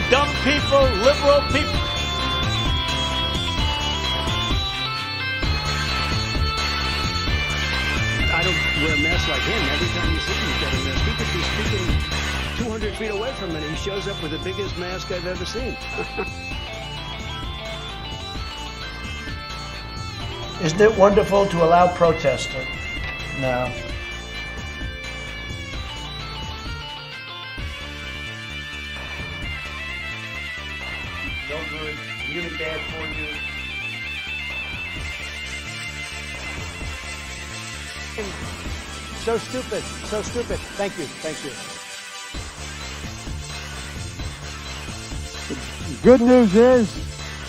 Dumb people, liberal people. I don't wear a mask like him. Every time you see him, he's got a mask. He could be speaking 200 feet away from it. He shows up with the biggest mask I've ever seen. Isn't it wonderful to allow protesting? No. No good. Really bad for you. So stupid. So stupid. Thank you. Thank you. The good news is,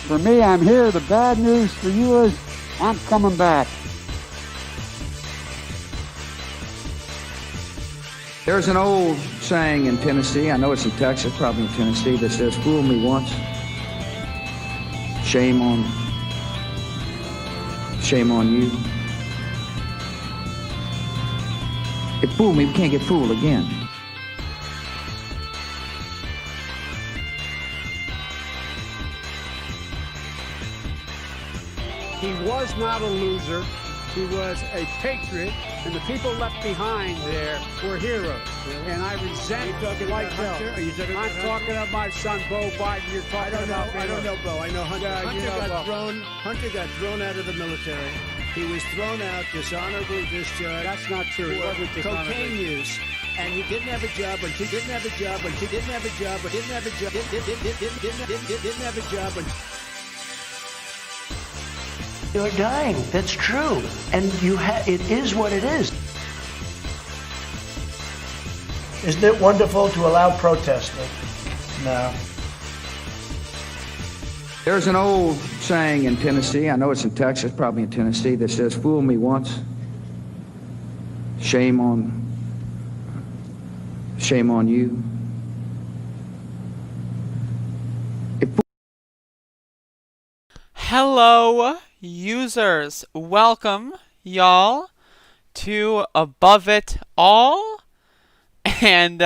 for me, I'm here. The bad news for you is, I'm coming back. There's an old saying in Tennessee, I know it's in Texas, probably in Tennessee, that says, fool me once, shame on you. If fool me, we can't get fooled again. He was not a loser. He was a patriot, and the people left behind there were heroes. And I resent like hell. I'm talking about my son, Bo Biden. You're talking about I don't know, Bo. I know Hunter. Yeah, Hunter got thrown out of the military. He was thrown out, dishonorably discharged. That's not true. It wasn't dishonorable. Cocaine use. And he didn't have a job until he didn't have a job until he didn't have a job but didn't have a job didn't have a job until You're dying. That's true. And it is what it is. Isn't it wonderful to allow protesting? No. There's an old saying in Tennessee, I know it's in Texas, probably in Tennessee, that says, fool me once, shame on you. Hello, users. Welcome, y'all, to Above It All. And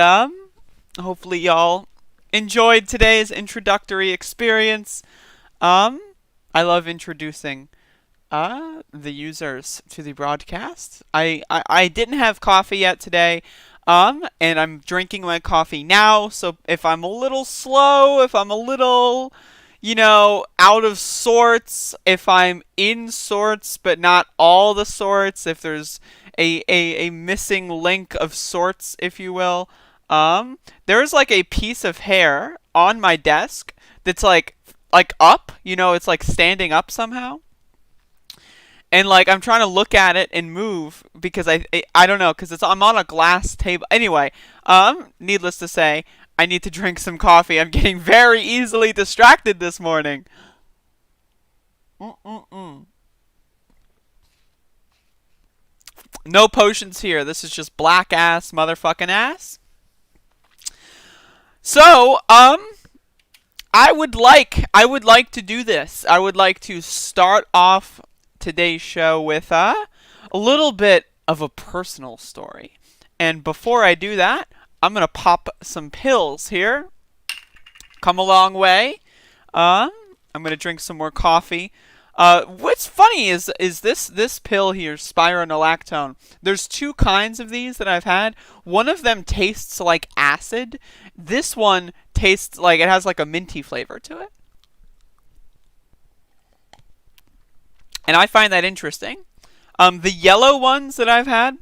hopefully y'all enjoyed today's introductory experience. I love introducing the users to the broadcast. I didn't have coffee yet today, and I'm drinking my coffee now, so if I'm a little slow, if I'm a little, out of sorts, if I'm in sorts but not all the sorts, if there's a missing link of sorts, if you will, there's like a piece of hair on my desk that's like up, it's like standing up somehow. And like I'm trying to look at it and move because I don't know, because I'm on a glass table. Anyway, needless to say, I need to drink some coffee. I'm getting very easily distracted this morning. No potions here. This is just black ass motherfucking ass. So, I would like to do this. I would like to start off today's show with a little bit of a personal story. And before I do that, I'm going to pop some pills here. Come a long way. I'm going to drink some more coffee. What's funny is this pill here, spironolactone. There's two kinds of these that I've had. One of them tastes like acid. This one tastes like it has like a minty flavor to it. And I find that interesting. The yellow ones that I've had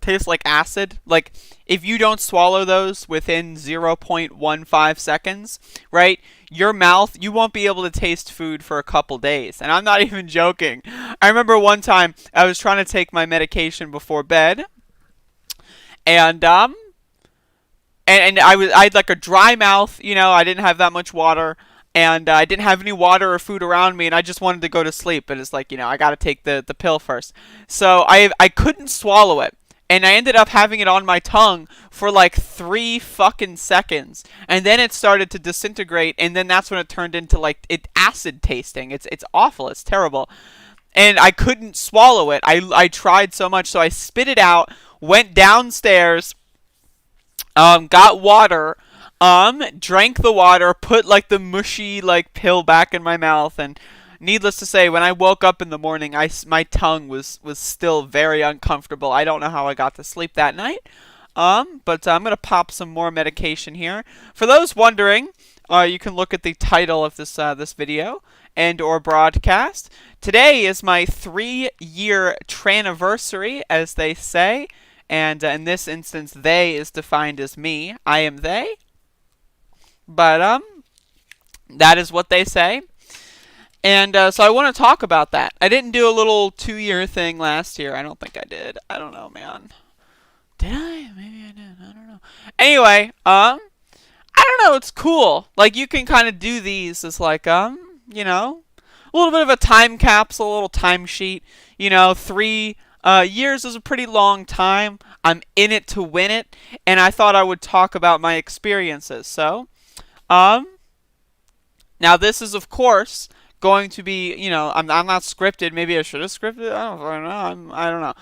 taste like acid. Like, if you don't swallow those within 0.15 seconds, right, your mouth, you won't be able to taste food for a couple days. And I'm not even joking. I remember one time I was trying to take my medication before bed, and I had like a dry mouth, you know, I didn't have that much water, and I didn't have any water or food around me, and I just wanted to go to sleep. But it's like, you know, I got to take the pill first. So I couldn't swallow it, and I ended up having it on my tongue for like 3 fucking seconds, and then it started to disintegrate, and then that's when it turned into like acid tasting. It's awful. It's terrible. And I couldn't swallow it. I tried so much, so I spit it out, went downstairs, got water, drank the water, put like the mushy like pill back in my mouth, and needless to say, when I woke up in the morning, my tongue was still very uncomfortable. I don't know how I got to sleep that night. But I'm gonna pop some more medication here. For those wondering, you can look at the title of this video and or broadcast. Today is my 3-year traniversary, as they say. And in this instance, they is defined as me. I am they. But that is what they say. And so I want to talk about that. I didn't do a little 2-year thing last year. I don't think I did. I don't know, man. Did I? Maybe I did. I don't know. Anyway, I don't know. It's cool. Like, you can kind of do these as like, you know, a little bit of a time capsule, a little timesheet. You know, 3 years is a pretty long time. I'm in it to win it, and I thought I would talk about my experiences. So, now this is, of course, going to be, you know, I'm not scripted. Maybe I should have scripted. I don't know.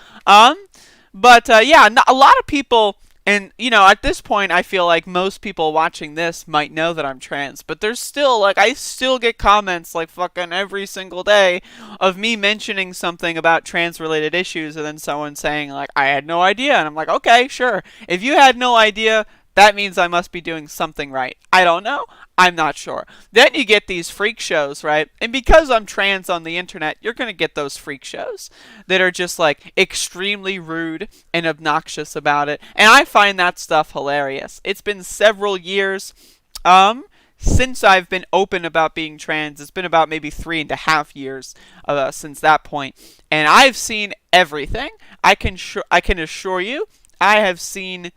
But yeah, a lot of people. And, you know, at this point, I feel like most people watching this might know that I'm trans. But there's still, like, I still get comments, like, fucking every single day of me mentioning something about trans-related issues and then someone saying, like, I had no idea. And I'm like, okay, sure. If you had no idea, that means I must be doing something right. I don't know. I'm not sure. Then you get these freak shows, right? And because I'm trans on the internet, you're going to get those freak shows that are just like extremely rude and obnoxious about it. And I find that stuff hilarious. It's been several years since I've been open about being trans. It's been about maybe 3.5 years since that point. And I've seen everything. I can assure you, I have seen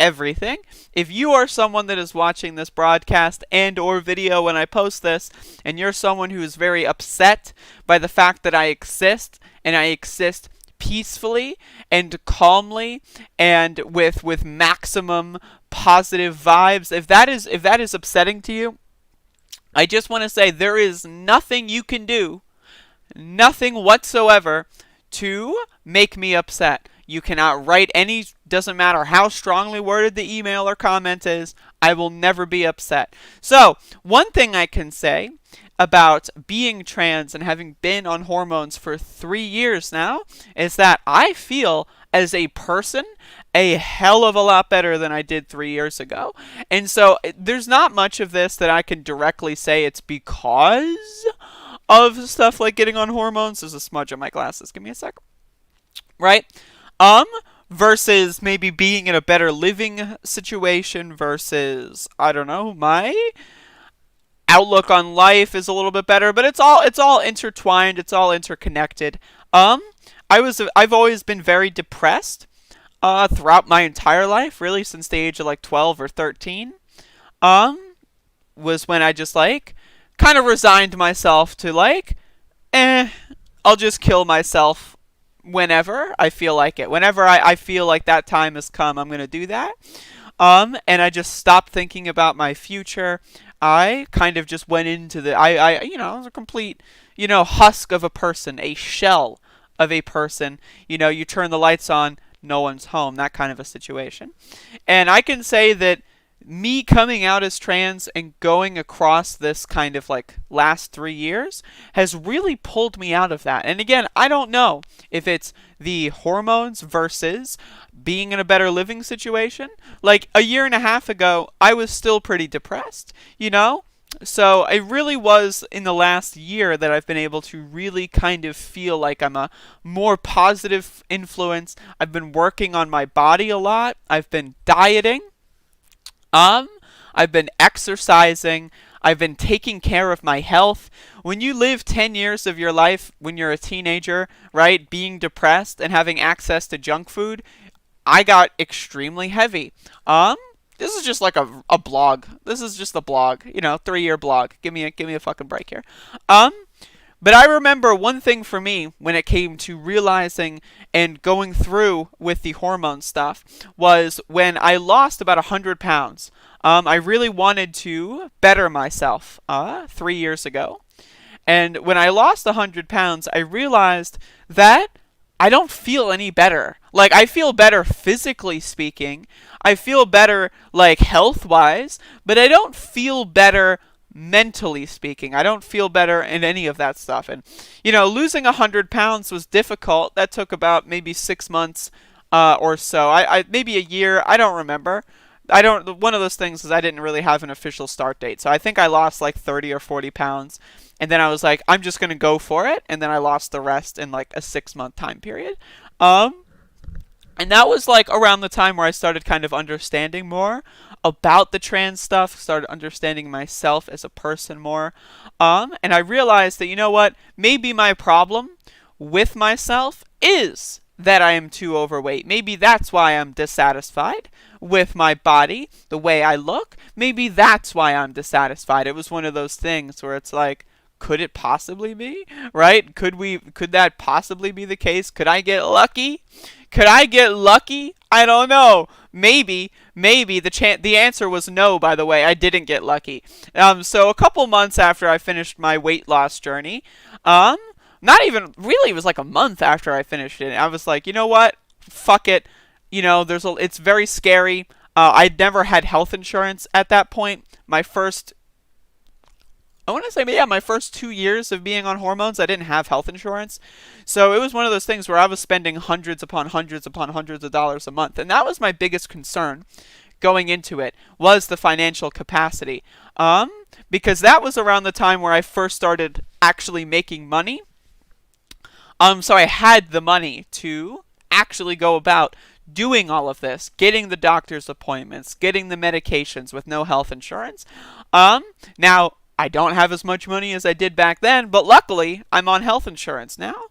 everything. If you are someone that is watching this broadcast and or video when I post this, and you're someone who is very upset by the fact that I exist, and I exist peacefully and calmly and with maximum positive vibes, if that is upsetting to you, I just want to say there is nothing you can do, nothing whatsoever, to make me upset. You cannot write any, doesn't matter how strongly worded the email or comment is, I will never be upset. So, one thing I can say about being trans and having been on hormones for 3 years now is that I feel as a person a hell of a lot better than I did 3 years ago. And so, there's not much of this that I can directly say it's because of stuff like getting on hormones. There's a smudge on my glasses. Give me a sec. Right? Versus maybe being in a better living situation versus, I don't know, my outlook on life is a little bit better, but it's all intertwined, it's all interconnected. I've always been very depressed throughout my entire life, really since the age of like 12 or 13. Was when I just like kind of resigned myself to like, I'll just kill myself whenever I feel like it. Whenever I feel like that time has come, I'm going to do that. And I just stopped thinking about my future. I kind of just went into I was a complete, husk of a person, a shell of a person. You turn the lights on, no one's home, that kind of a situation. And I can say that me coming out as trans and going across this kind of like last 3 years has really pulled me out of that. And again, I don't know if it's the hormones versus being in a better living situation. Like a year and a half ago, I was still pretty depressed, So it really was in the last year that I've been able to really kind of feel like I'm a more positive influence. I've been working on my body a lot. I've been dieting. I've been exercising. I've been taking care of my health. When you live 10 years of your life when you're a teenager, right, being depressed and having access to junk food, I got extremely heavy. This is just like a blog. This is just a blog, 3-year blog. Give me a fucking break here. But I remember one thing for me when it came to realizing and going through with the hormone stuff was when I lost about 100 pounds. I really wanted to better myself 3 years ago. And when I lost 100 pounds, I realized that I don't feel any better. Like, I feel better physically speaking. I feel better, like, health-wise. But I don't feel better mentally speaking. I don't feel better in any of that stuff. And, losing 100 pounds was difficult. That took about maybe 6 months or so. I maybe a year. I don't remember. One of those things is I didn't really have an official start date. So I think I lost like 30 or 40 pounds. And then I was like, I'm just going to go for it. And then I lost the rest in like a 6-month time period. And that was like around the time where I started kind of understanding more about the trans stuff, started understanding myself as a person more. And I realized that, you know what, maybe my problem with myself is that I am too overweight. Maybe that's why I'm dissatisfied with my body, the way I look. Maybe that's why I'm dissatisfied. It was one of those things where it's like, could it possibly be? Right? Could that possibly be the case? Could I get lucky? Could I get lucky? I don't know. Maybe. The answer was no, by the way. I didn't get lucky. So a couple months after I finished my weight loss journey, not even, really, it was like a month after I finished it, I was like, you know what? Fuck it. It's very scary. I'd never had health insurance at that point. My first 2 years of being on hormones, I didn't have health insurance. So it was one of those things where I was spending hundreds upon hundreds upon hundreds of dollars a month. And that was my biggest concern going into it, was the financial capacity. Because that was around the time where I first started actually making money. So I had the money to actually go about doing all of this, getting the doctor's appointments, getting the medications with no health insurance. Now, I don't have as much money as I did back then, but luckily, I'm on health insurance now.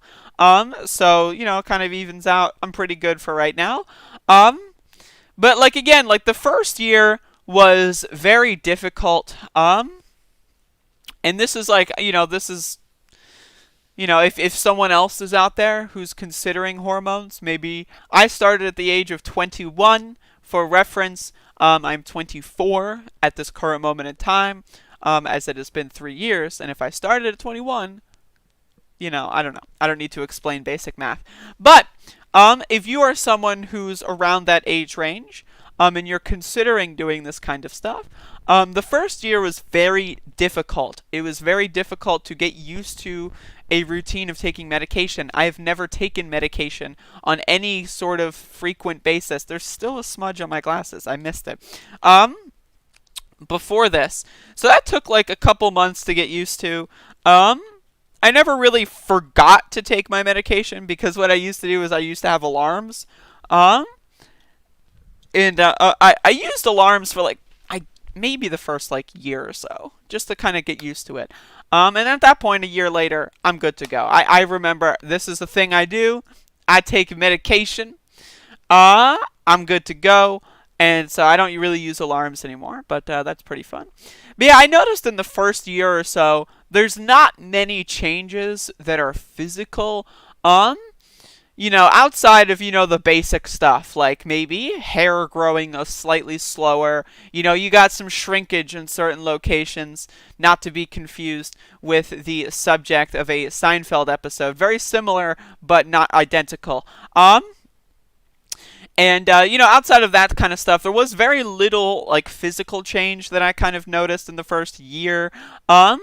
So, it kind of evens out. I'm pretty good for right now. But, again, the first year was very difficult. And this is if someone else is out there who's considering hormones, maybe I started at the age of 21. For reference, I'm 24 at this current moment in time, as it has been 3 years. And if I started at 21, I don't know. I don't need to explain basic math. But if you are someone who's around that age range, and you're considering doing this kind of stuff, the first year was very difficult. It was very difficult to get used to a routine of taking medication. I have never taken medication on any sort of frequent basis. There's still a smudge on my glasses. I missed it. Before this. So that took a couple months to get used to. I never really forgot to take my medication because what I used to do is I used to have alarms. I used alarms for maybe the first year or so, just to kind of get used to it. And at that point, a year later, I'm good to go. I remember this is the thing I do. I take medication. I'm good to go. And so I don't really use alarms anymore, but that's pretty fun. But yeah, I noticed in the first year or so, there's not many changes that are physical. Outside of, the basic stuff, like maybe hair growing slightly slower. You got some shrinkage in certain locations, not to be confused with the subject of a Seinfeld episode. Very similar, but not identical. And, outside of that kind of stuff, there was very little, physical change that I kind of noticed in the first year. But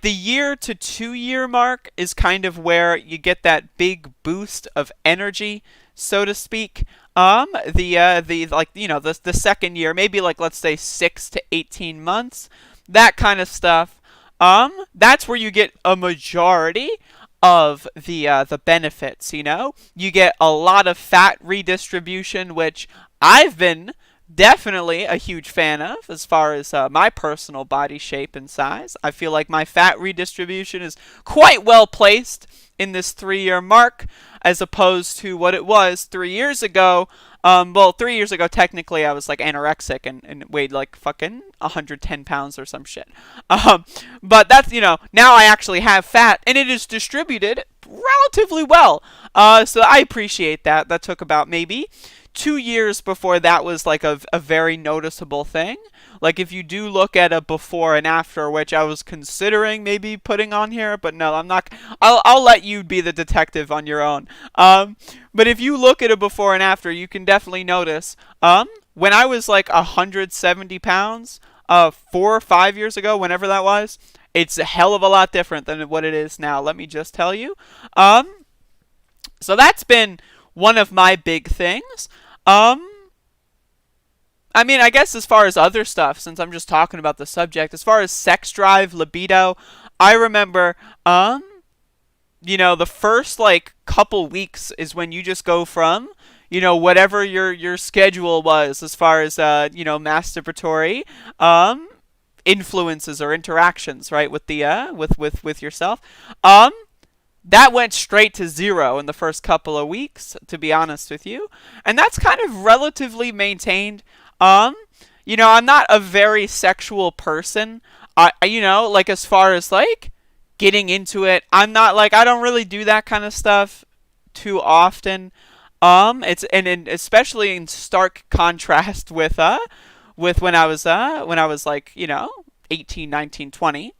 the year to 2 year mark is kind of where you get that big boost of energy, so to speak. The second year, maybe let's say 6 to 18 months, that kind of stuff, that's where you get a majority of the benefits, you know? You get a lot of fat redistribution, which I've been definitely a huge fan of as far as my personal body shape and size. I feel like my fat redistribution is quite well placed in this 3-year mark as opposed to what it was 3 years ago. Well, 3 years ago, technically, I was like anorexic and weighed like fucking 110 pounds or some shit. But that's, you know, now I actually have fat and it is distributed relatively well. So I appreciate that. That took about maybe 2 years before that was like a very noticeable thing. Like if you do look at a before and after, which I was considering maybe putting on here, but no, I'm not. I'll let you be the detective on your own. But if you look at a before and after, you can definitely notice. When I was like 170 pounds, 4 or 5 years ago, whenever that was, it's a hell of a lot different than what it is now. Let me just tell you. So that's been one of my big things. I mean, I guess as far as other stuff, since I'm just talking about the subject, as far as sex drive, libido, I remember, you know, the first, like, couple weeks is when you just go from, you know, whatever your schedule was as far as, you know, masturbatory, influences or interactions, right, with the, with yourself, that went straight to 0 in the first couple of weeks, to be honest with you. And that's kind of relatively maintained. You know, I'm not a very sexual person. You know, like as far as like getting into it, I'm not like, I don't really do that kind of stuff too often. It's and especially in stark contrast with when I was like, you know, 18, 19, 20.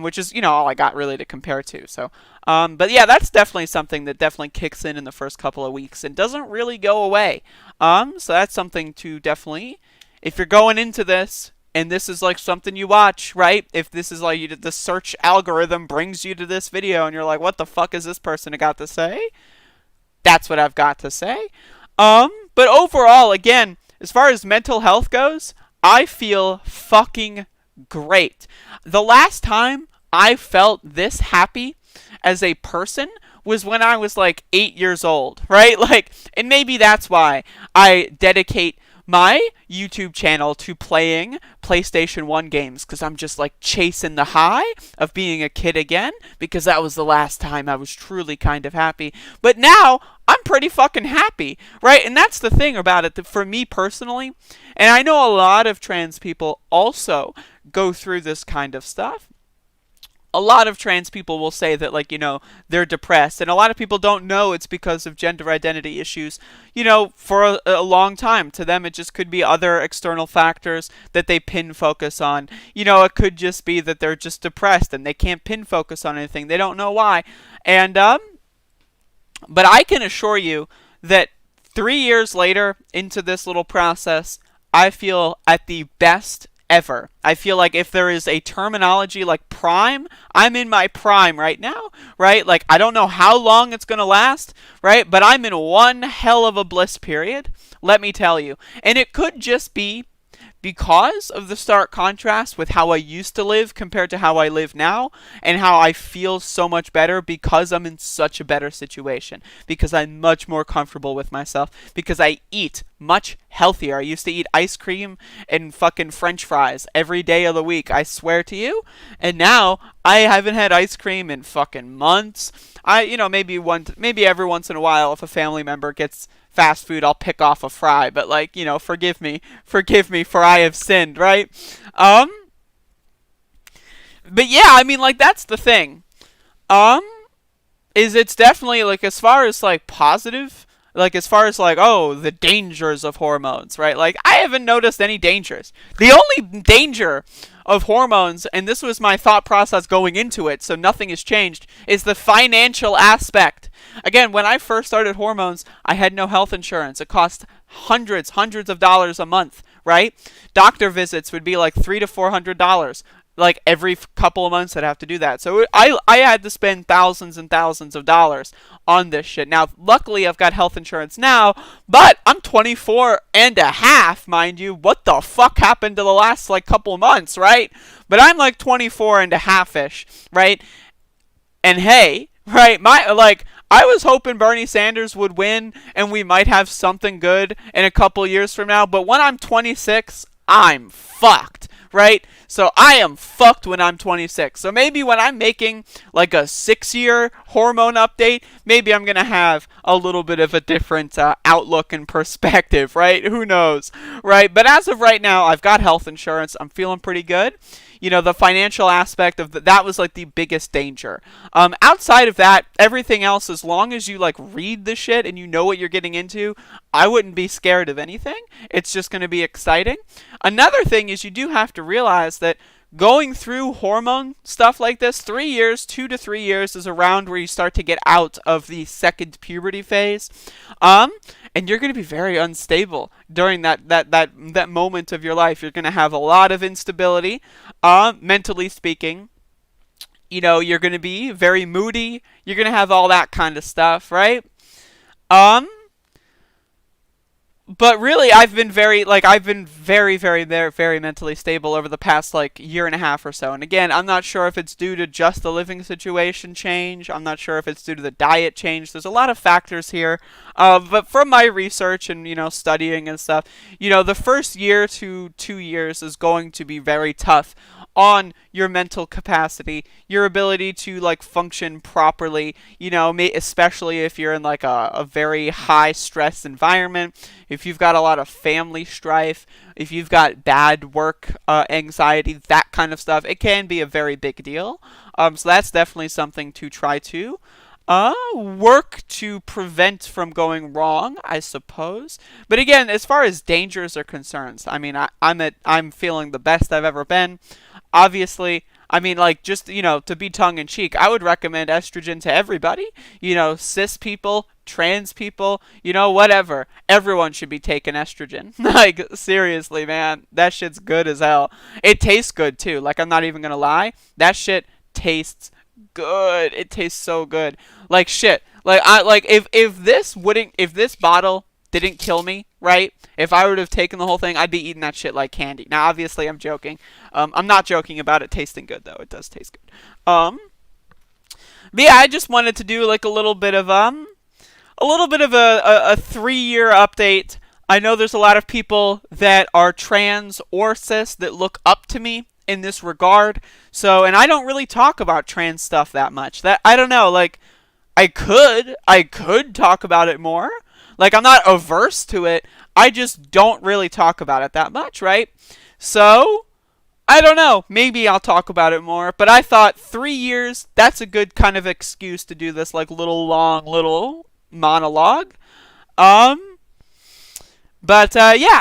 Which is, you know, all I got really to compare to. So, but yeah, that's definitely something that definitely kicks in the first couple of weeks and doesn't really go away. So that's something to definitely, if you're going into this and this is like something you watch, right? If this is like the search algorithm brings you to this video and you're like, what the fuck is this person got to say? That's what I've got to say. But overall, again, as far as mental health goes, I feel fucking great. The last time I felt this happy as a person was when I was like 8 years old, right? Like, and maybe that's why I dedicate my YouTube channel to playing PlayStation 1 games, because I'm just like chasing the high of being a kid again, because that was the last time I was truly kind of happy. But now I'm pretty fucking happy, right? And that's the thing about it, that for me personally, and I know a lot of trans people also go through this kind of stuff. A lot of trans people will say that, like, you know, they're depressed. And a lot of people don't know it's because of gender identity issues, you know, for a long time. To them, it just could be other external factors that they pin focus on. You know, it could just be that they're just depressed and they can't pin focus on anything. They don't know why. And, but I can assure you that 3 years later into this little process, I feel at the best ever. I feel like if there is a terminology like prime, I'm in my prime right now, right? Like, I don't know how long it's going to last, right? But I'm in one hell of a bliss period, let me tell you. And it could just be because of the stark contrast with how I used to live compared to how I live now, and how I feel so much better because I'm in such a better situation, because I'm much more comfortable with myself, because I eat much healthier. I used to eat ice cream and fucking french fries every day of the week, I swear to you, and now I haven't had ice cream in fucking months. You know, maybe every once in a while if a family member gets fast food, I'll pick off a fry, but like, you know, forgive me, for I have sinned, right? But yeah, I mean, like, that's the thing. Is it's definitely, like, as far as, like, positive, like, as far as, like, oh, the dangers of hormones, right? Like, I haven't noticed any dangers. The only danger of hormones, and this was my thought process going into it, so nothing has changed, is the financial aspect. Again, when I first started hormones, I had no health insurance. It cost hundreds of dollars a month, right? Doctor visits would be like $300 to $400. like every couple of months I'd have to do that. So I had to spend thousands and thousands of dollars on this shit. Now, luckily I've got health insurance now, but I'm 24 and a half, mind you. What the fuck happened to the last like couple of months, right? But I'm like 24 and a half-ish, right? And hey, right, I was hoping Bernie Sanders would win and we might have something good in a couple years from now, but when I'm 26, I'm fucked, right? So I am fucked when I'm 26. So maybe when I'm making like a 6-year hormone update, maybe I'm going to have a little bit of a different outlook and perspective, right? Who knows, right? But as of right now, I've got health insurance. I'm feeling pretty good. You know, the financial aspect of that was like the biggest danger. Outside of that, everything else, as long as you like read the shit and you know what you're getting into, I wouldn't be scared of anything. It's just going to be exciting. Another thing is you do have to realize that going through hormone stuff like this, 3 years, 2 to 3 years is around where you start to get out of the second puberty phase. And you're going to be very unstable during that moment of your life. You're going to have a lot of instability, mentally speaking. You know, you're going to be very moody. You're going to have all that kind of stuff, right? But really, I've been very, very, very mentally stable over the past, like, year and a half or so. And again, I'm not sure if it's due to just the living situation change. I'm not sure if it's due to the diet change. There's a lot of factors here. But from my research and, you know, studying and stuff, you know, the first year to 2 years is going to be very tough on your mental capacity, your ability to like function properly, you know, especially if you're in like a very high stress environment, if you've got a lot of family strife, if you've got bad work anxiety, that kind of stuff, it can be a very big deal. So that's definitely something to try to work to prevent from going wrong, I suppose. But again, as far as dangers are concerned, I mean, I'm feeling the best I've ever been. Obviously, I mean, like, just, you know, to be tongue-in-cheek, I would recommend estrogen to everybody. You know, cis people, trans people, you know, whatever. Everyone should be taking estrogen. Like, seriously, man. That shit's good as hell. It tastes good, too. Like, I'm not even gonna lie. That shit tastes good. It tastes so good. Like, shit. Like, if this bottle didn't kill me, right? If I would have taken the whole thing, I'd be eating that shit like candy. Now, obviously, I'm joking. I'm not joking about it tasting good, though. It does taste good. But yeah, I just wanted to do like a little bit of a 3-year update. I know there's a lot of people that are trans or cis that look up to me in this regard. So, and I don't really talk about trans stuff that much. That I don't know, like I could talk about it more. Like, I'm not averse to it. I just don't really talk about it that much, right? So, I don't know. Maybe I'll talk about it more. But I thought 3 years, that's a good kind of excuse to do this, like, little monologue. Yeah.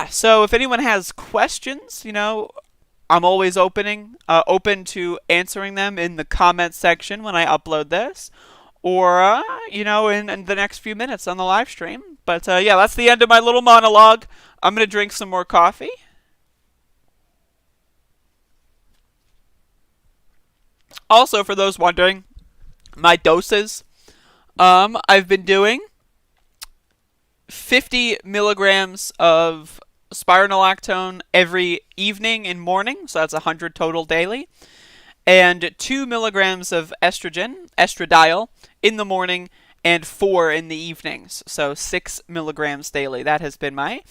So, if anyone has questions, you know, I'm always open to answering them in the comment section when I upload this. Or, you know, in the next few minutes on the live stream. But, yeah, that's the end of my little monologue. I'm going to drink some more coffee. Also, for those wondering, my doses, I've been doing 50 milligrams of spironolactone every evening and morning. So that's 100 total daily. And 2 milligrams of estradiol, in the morning, and 4 in the evenings. So 6 milligrams daily. That has been my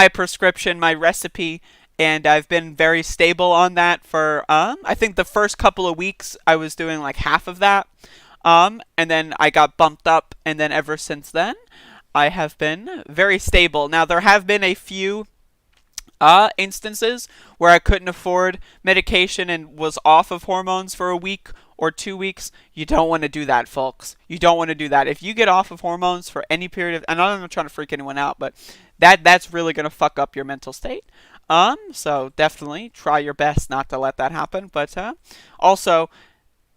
prescription, my recipe, and I've been very stable on that for, I think the first couple of weeks I was doing like half of that. And then I got bumped up, and then ever since then, I have been very stable. Now, there have been a few instances where I couldn't afford medication and was off of hormones for a week or 2 weeks. You don't want to do that, folks. You don't want to do that. If you get off of hormones for any period of, and I'm not trying to freak anyone out, but that's really going to fuck up your mental state. So definitely try your best not to let that happen. But also,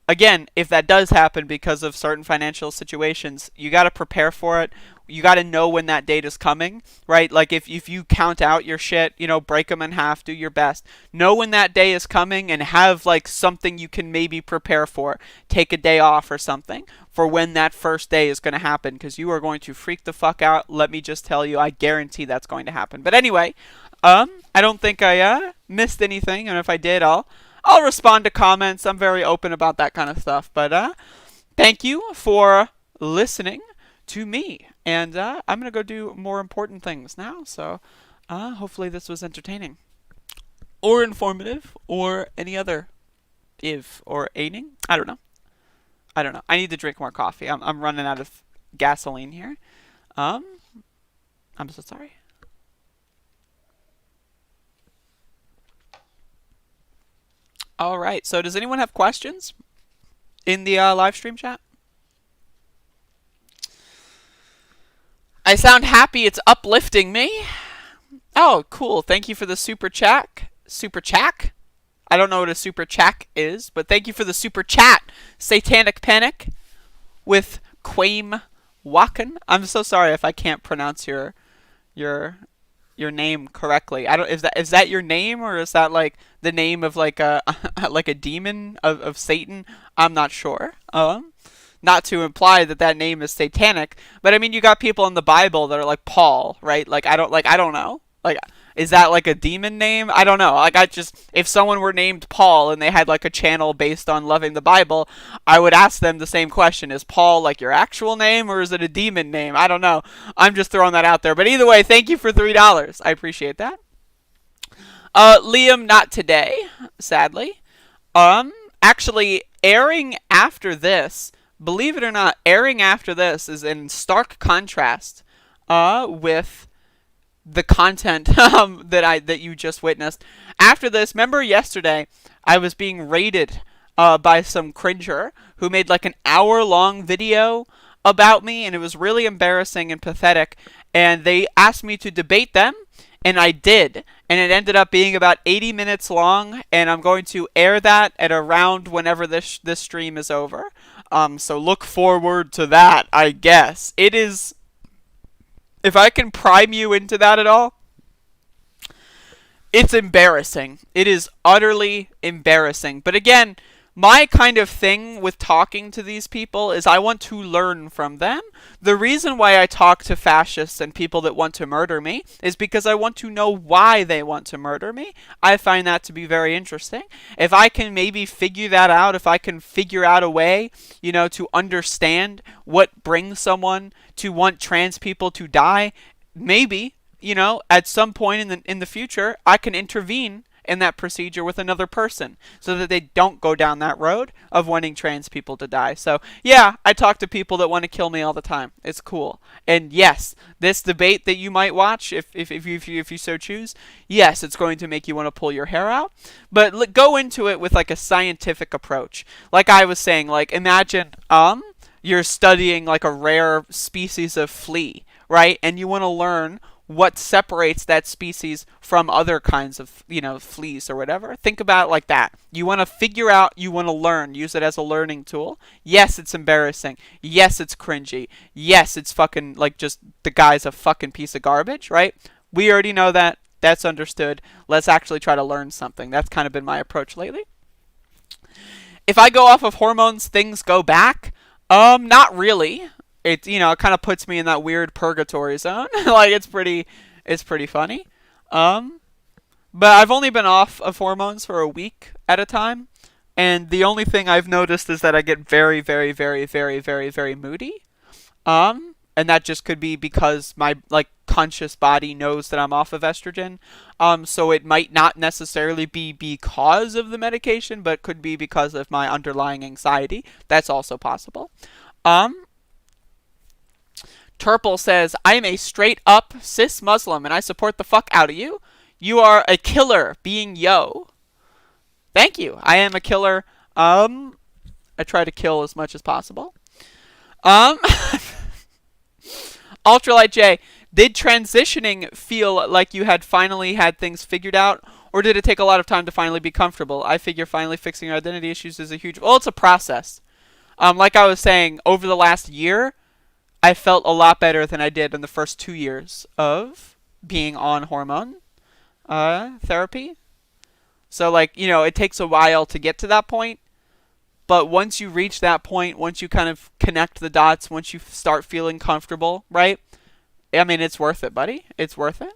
again, if that does happen because of certain financial situations, you got to prepare for it. you got to know when that date is coming, right? Like if you count out your shit, you know, break them in half, do your best. Know when that day is coming and have like something you can maybe prepare for. Take a day off or something for when that first day is going to happen, because you are going to freak the fuck out. Let me just tell you, I guarantee that's going to happen. But anyway, I don't think I missed anything, and if I did, I'll respond to comments. I'm very open about that kind of stuff. But thank you for listening to me, and I'm gonna go do more important things now. So hopefully this was entertaining or informative or any other or aiding. I don't know. I need to drink more coffee. I'm running out of gasoline here. I'm so sorry. All right. So does anyone have questions in the live stream chat? I sound happy. It's uplifting me. Oh, cool. Thank you for the super chat. Super chat? I don't know what a super chat is, but thank you for the super chat. Satanic Panic with Quaim Wakan. I'm so sorry if I can't pronounce your name correctly. I don't. Is that your name, or is that like the name of like a like a demon of Satan? I'm not sure. Not to imply that name is satanic, but I mean, you got people in the Bible that are like Paul, right? Like I don't know. Like, is that like a demon name? I don't know. Like, if someone were named Paul and they had like a channel based on loving the Bible, I would ask them the same question. Is Paul like your actual name, or is it a demon name? I don't know. I'm just throwing that out there. But either way, thank you for $3. I appreciate that. Liam, not today, sadly. Actually, airing after this, believe it or not, airing after this is in stark contrast with the content that you just witnessed. After this, remember yesterday I was being raided by some cringer who made like an hour-long video about me, and it was really embarrassing and pathetic, and they asked me to debate them, and I did, and it ended up being about 80 minutes long, and I'm going to air that at around whenever this stream is over. So look forward to that, I guess. It is, if I can prime you into that at all, it's embarrassing. It is utterly embarrassing. But again, my kind of thing with talking to these people is I want to learn from them. The reason why I talk to fascists and people that want to murder me is because I want to know why they want to murder me. I find that to be very interesting. If I can maybe figure that out, if I can figure out a way, to understand what brings someone to want trans people to die, maybe, at some point in the future, I can intervene in that procedure with another person so that they don't go down that road of wanting trans people to die. So yeah, I talk to people that want to kill me all the time. It's cool. And yes, this debate that you might watch, if you so choose, yes, it's going to make you want to pull your hair out, but go into it with like a scientific approach. Like I was saying, like imagine you're studying like a rare species of flea, right? And you want to learn what separates that species from other kinds of, fleas or whatever. Think about it like that. You want to figure out, you want to learn, use it as a learning tool. Yes, it's embarrassing. Yes, it's cringy. Yes, it's fucking, like, just the guy's a fucking piece of garbage, right? We already know that. That's understood. Let's actually try to learn something. That's kind of been my approach lately. If I go off of hormones, things go back? Not really. It it kind of puts me in that weird purgatory zone. Like it's pretty funny. But I've only been off of hormones for a week at a time, and the only thing I've noticed is that I get very, very, very, very, very, very moody. And that just could be because my conscious body knows that I'm off of estrogen. So it might not necessarily be because of the medication, but could be because of my underlying anxiety. That's also possible. Turple says, I am a straight up cis Muslim and I support the fuck out of you. You are a killer being yo. Thank you. I am a killer. I try to kill as much as possible. Ultralight J, did transitioning feel like you had finally had things figured out, or did it take a lot of time to finally be comfortable? I figure finally fixing your identity issues is a huge... Well, it's a process. Like I was saying, over the last year, I felt a lot better than I did in the first 2 years of being on hormone therapy. So, like, you know, it takes a while to get to that point. But once you reach that point, once you kind of connect the dots, once you start feeling comfortable, right? I mean, it's worth it, buddy. It's worth it.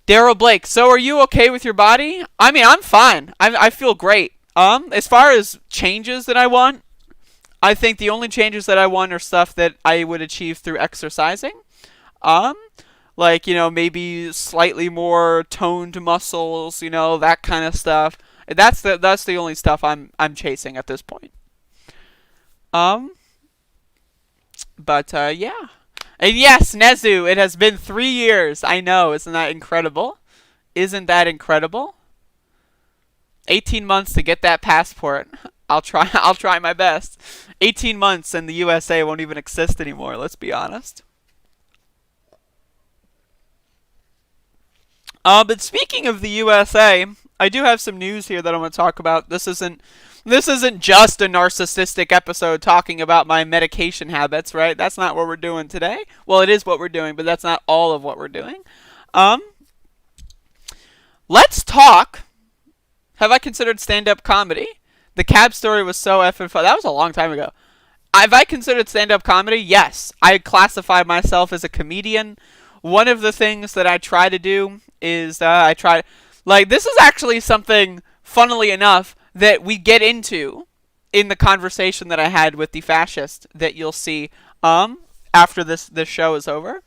Daryl Blake, so are you okay with your body? I mean, I'm fine. I feel great. As far as changes that I want, I think the only changes that I want are stuff that I would achieve through exercising. Like, you know, maybe slightly more toned muscles, you know, that kind of stuff. That's the only stuff I'm chasing at this point. But yeah. And yes, Nezu, it has been 3 years. I know, isn't that incredible? Isn't that incredible? 18 months to get that passport. I'll try my best. 18 months and the USA won't even exist anymore, let's be honest. But speaking of the USA, I do have some news here that I want to talk about. This isn't just a narcissistic episode talking about my medication habits, right? That's not what we're doing today. Well, it is what we're doing, but that's not all of what we're doing. Let's talk. Have I considered stand-up comedy? The cab story was so effing fun. That was a long time ago. Have I considered stand-up comedy? Yes. I classify myself as a comedian. One of the things that I try to do is this is actually something, funnily enough, that we get into in the conversation that I had with the fascist that you'll see after this show is over,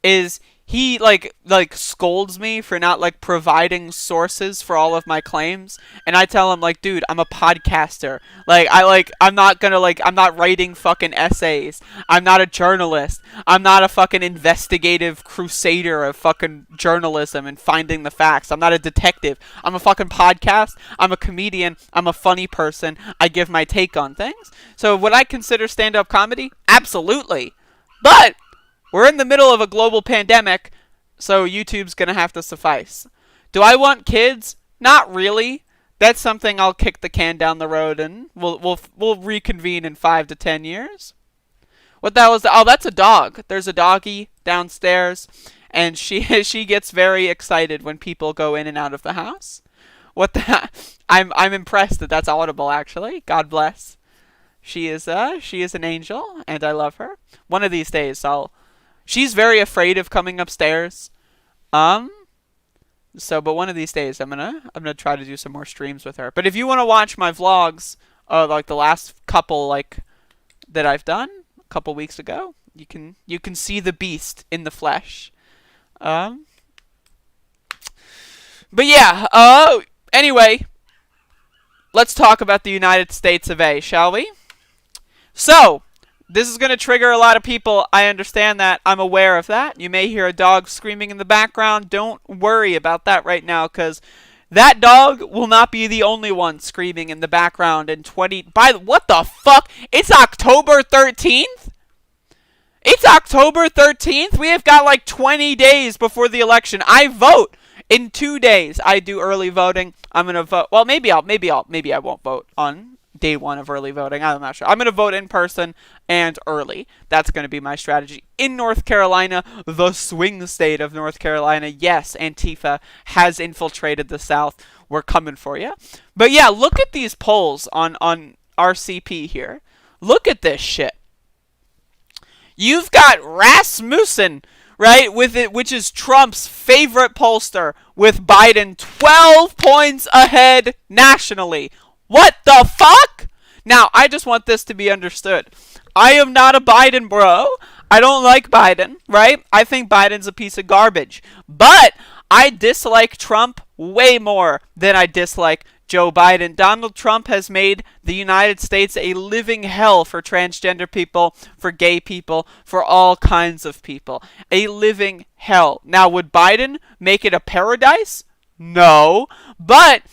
is he like scolds me for not like providing sources for all of my claims, and I tell him like, dude, I'm a podcaster. I'm not writing fucking essays. I'm not a journalist. I'm not a fucking investigative crusader of fucking journalism and finding the facts. I'm not a detective. I'm a fucking podcast. I'm a comedian. I'm a funny person. I give my take on things. So would I consider stand-up comedy? Absolutely. But we're in the middle of a global pandemic, so YouTube's gonna have to suffice. Do I want kids? Not really. That's something I'll kick the can down the road, and we'll reconvene in 5 to 10 years. What the hell is that? Oh, that's a dog. There's a doggy downstairs, and she gets very excited when people go in and out of the house. What the? I'm impressed that that's audible. Actually, God bless. She is an angel, and I love her. One of these days, She's very afraid of coming upstairs. But one of these days I'm gonna try to do some more streams with her. But if you want to watch my vlogs, like the last couple that I've done a couple weeks ago, you can see the beast in the flesh. But yeah, anyway, let's talk about the United States of A, shall we? So, this is going to trigger a lot of people. I understand that. I'm aware of that. You may hear a dog screaming in the background. Don't worry about that right now, because that dog will not be the only one screaming in the background in what the fuck? It's October 13th? It's October 13th? We have got like 20 days before the election. I vote in 2 days. I do early voting. I'm going to vote. Well, maybe I won't vote on day one of early voting. I'm not sure. I'm going to vote in person and early. That's going to be my strategy. In North Carolina, the swing state of North Carolina, yes, Antifa has infiltrated the South. We're coming for you. But yeah, look at these polls on RCP here. Look at this shit. You've got Rasmussen, right, which is Trump's favorite pollster, with Biden 12 points ahead nationally. What the fuck? Now, I just want this to be understood. I am not a Biden bro. I don't like Biden, right? I think Biden's a piece of garbage. But I dislike Trump way more than I dislike Joe Biden. Donald Trump has made the United States a living hell for transgender people, for gay people, for all kinds of people. A living hell. Now, would Biden make it a paradise? No. But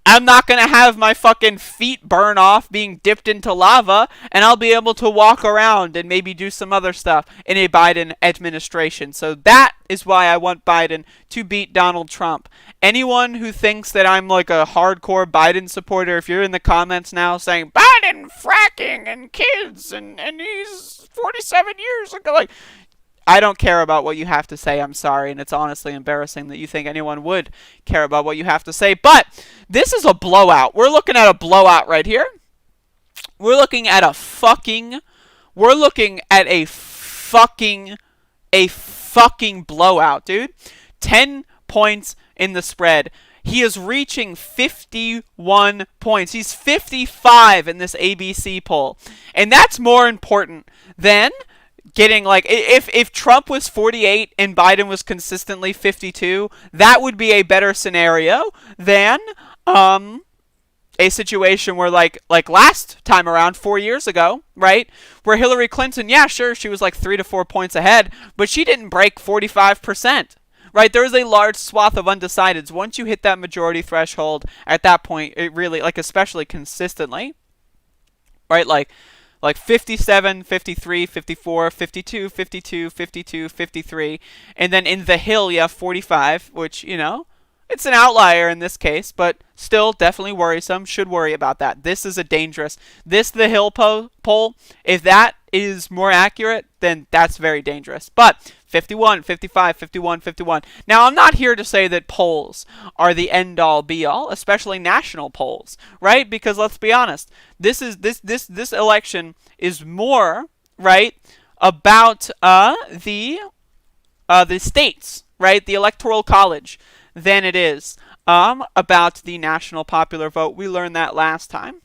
I'm not going to have my fucking feet burn off being dipped into lava, and I'll be able to walk around and maybe do some other stuff in a Biden administration. So that is why I want Biden to beat Donald Trump. Anyone who thinks that I'm like a hardcore Biden supporter, if you're in the comments now saying, Biden, and fracking and kids and he's 47 years ago. Like, I don't care about what you have to say. I'm sorry, and it's honestly embarrassing that you think anyone would care about what you have to say. But this is a blowout. We're looking at a blowout right here. We're looking at a fucking blowout, dude. 10 points in the spread. He is reaching 51 points. He's 55 in this ABC poll. And that's more important than getting, like, if Trump was 48 and Biden was consistently 52, that would be a better scenario than a situation where like last time around 4 years ago, right, where Hillary Clinton, yeah, sure, she was like 3 to 4 points ahead, but she didn't break 45%. Right, there is a large swath of undecideds. Once you hit that majority threshold, at that point, it really, like, especially consistently, right, like 57, 53, 54, 52, 52, 52, 53, and then in the Hill, you have 45, which, you know, it's an outlier in this case, but still definitely worrisome. Should worry about that. This is a dangerous, the Hill poll, if that is more accurate, then that's very dangerous. But 51, 55, 51, 51. Now, I'm not here to say that polls are the end-all, be-all, especially national polls, right? Because let's be honest, this election is more, right, about the states, right, the Electoral College, than it is about the national popular vote. We learned that last time,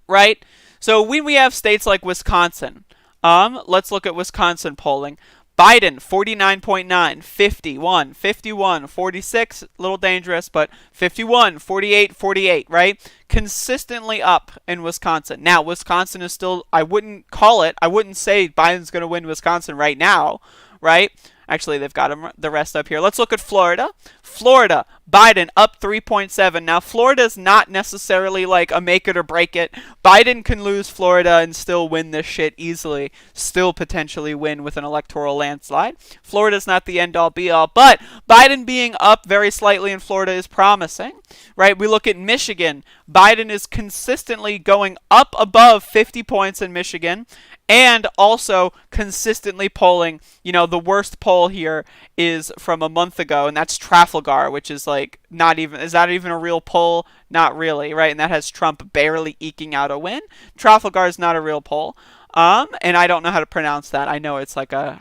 right? So when we have states like Wisconsin, let's look at Wisconsin polling. Biden, 49.9, 51, 51, 46, a little dangerous, but 51, 48, 48, right? Consistently up in Wisconsin. Now, Wisconsin is still, I wouldn't say Biden's going to win Wisconsin right now, right? Actually, they've got the rest up here. Let's look at Florida. Florida, Biden up 3.7. Now, Florida's not necessarily like a make it or break it. Biden can lose Florida and still win this shit easily. Still potentially win with an electoral landslide. Florida's not the end-all, be-all. But Biden being up very slightly in Florida is promising, right? We look at Michigan. Biden is consistently going up above 50 points in Michigan. And also consistently polling, you know, the worst poll here is from a month ago, and that's Trafalgar, which is like is that even a real poll? Not really, right? And that has Trump barely eking out a win. Trafalgar is not a real poll. And I don't know how to pronounce that. I know it's a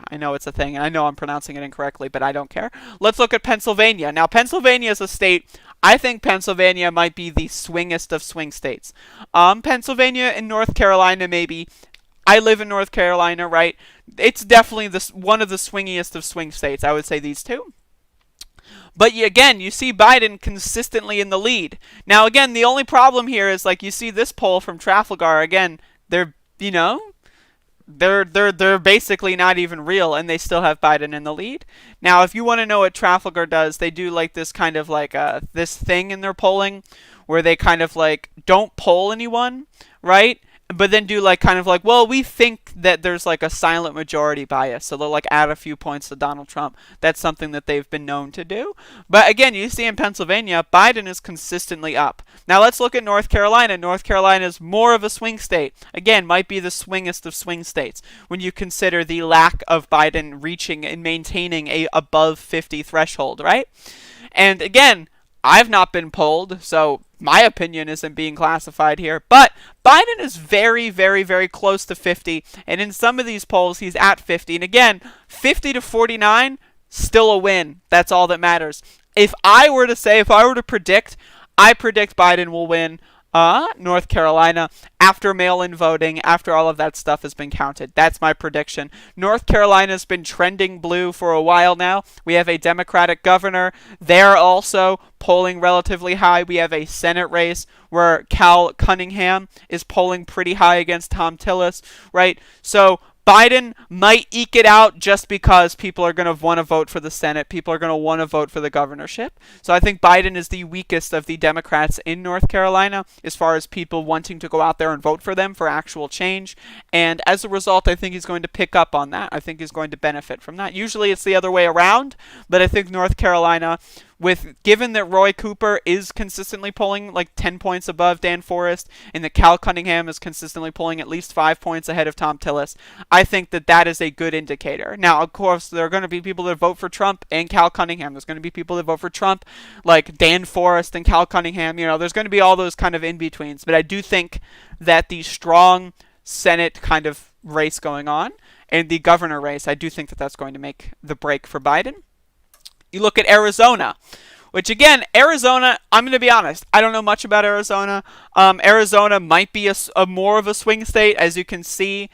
thing, and I know I'm pronouncing it incorrectly, but I don't care. Let's look at Pennsylvania. Now, Pennsylvania is a state, I think Pennsylvania might be the swingest of swing states. Pennsylvania and North Carolina maybe. I live in North Carolina, right? It's definitely one of the swingiest of swing states. I would say these two. But again, you see Biden consistently in the lead. Now, again, the only problem here is, like, you see this poll from Trafalgar. Again, they're basically not even real, and they still have Biden in the lead. Now, if you want to know what Trafalgar does, they do like this kind of like this thing in their polling where they kind of like don't poll anyone, right? But then do like kind of like, well, we think that there's like a silent majority bias, so they'll like add a few points to Donald Trump. That's something that they've been known to do. But again, you see in Pennsylvania, Biden is consistently up. Now let's look at North Carolina. North Carolina is more of a swing state. Again, might be the swingest of swing states when you consider the lack of Biden reaching and maintaining a above 50 threshold, right? And again, I've not been polled, so my opinion isn't being classified here. But Biden is very, very, very close to 50. And in some of these polls, he's at 50. And again, 50 to 49, still a win. That's all that matters. If I were to predict, I predict Biden will win North Carolina after mail-in voting, after all of that stuff has been counted. That's my prediction. North Carolina's been trending blue for a while now. We have a Democratic governor. They're also polling relatively high. We have a Senate race where Cal Cunningham is polling pretty high against Tom Tillis, right? So Biden might eke it out just because people are going to want to vote for the Senate. People are going to want to vote for the governorship. So I think Biden is the weakest of the Democrats in North Carolina as far as people wanting to go out there and vote for them for actual change. And as a result, I think he's going to pick up on that. I think he's going to benefit from that. Usually it's the other way around, but I think North Carolina given that Roy Cooper is consistently polling like 10 points above Dan Forrest, and that Cal Cunningham is consistently polling at least 5 points ahead of Tom Tillis, I think that that is a good indicator. Now, of course, there are going to be people that vote for Trump and Cal Cunningham. There's going to be people that vote for Trump like Dan Forrest and Cal Cunningham. You know, there's going to be all those kind of in-betweens. But I do think that the strong Senate kind of race going on and the governor race, I do think that that's going to make the break for Biden. You look at Arizona, which again, Arizona, I'm going to be honest, I don't know much about Arizona. Arizona might be a more of a swing state. As you can see,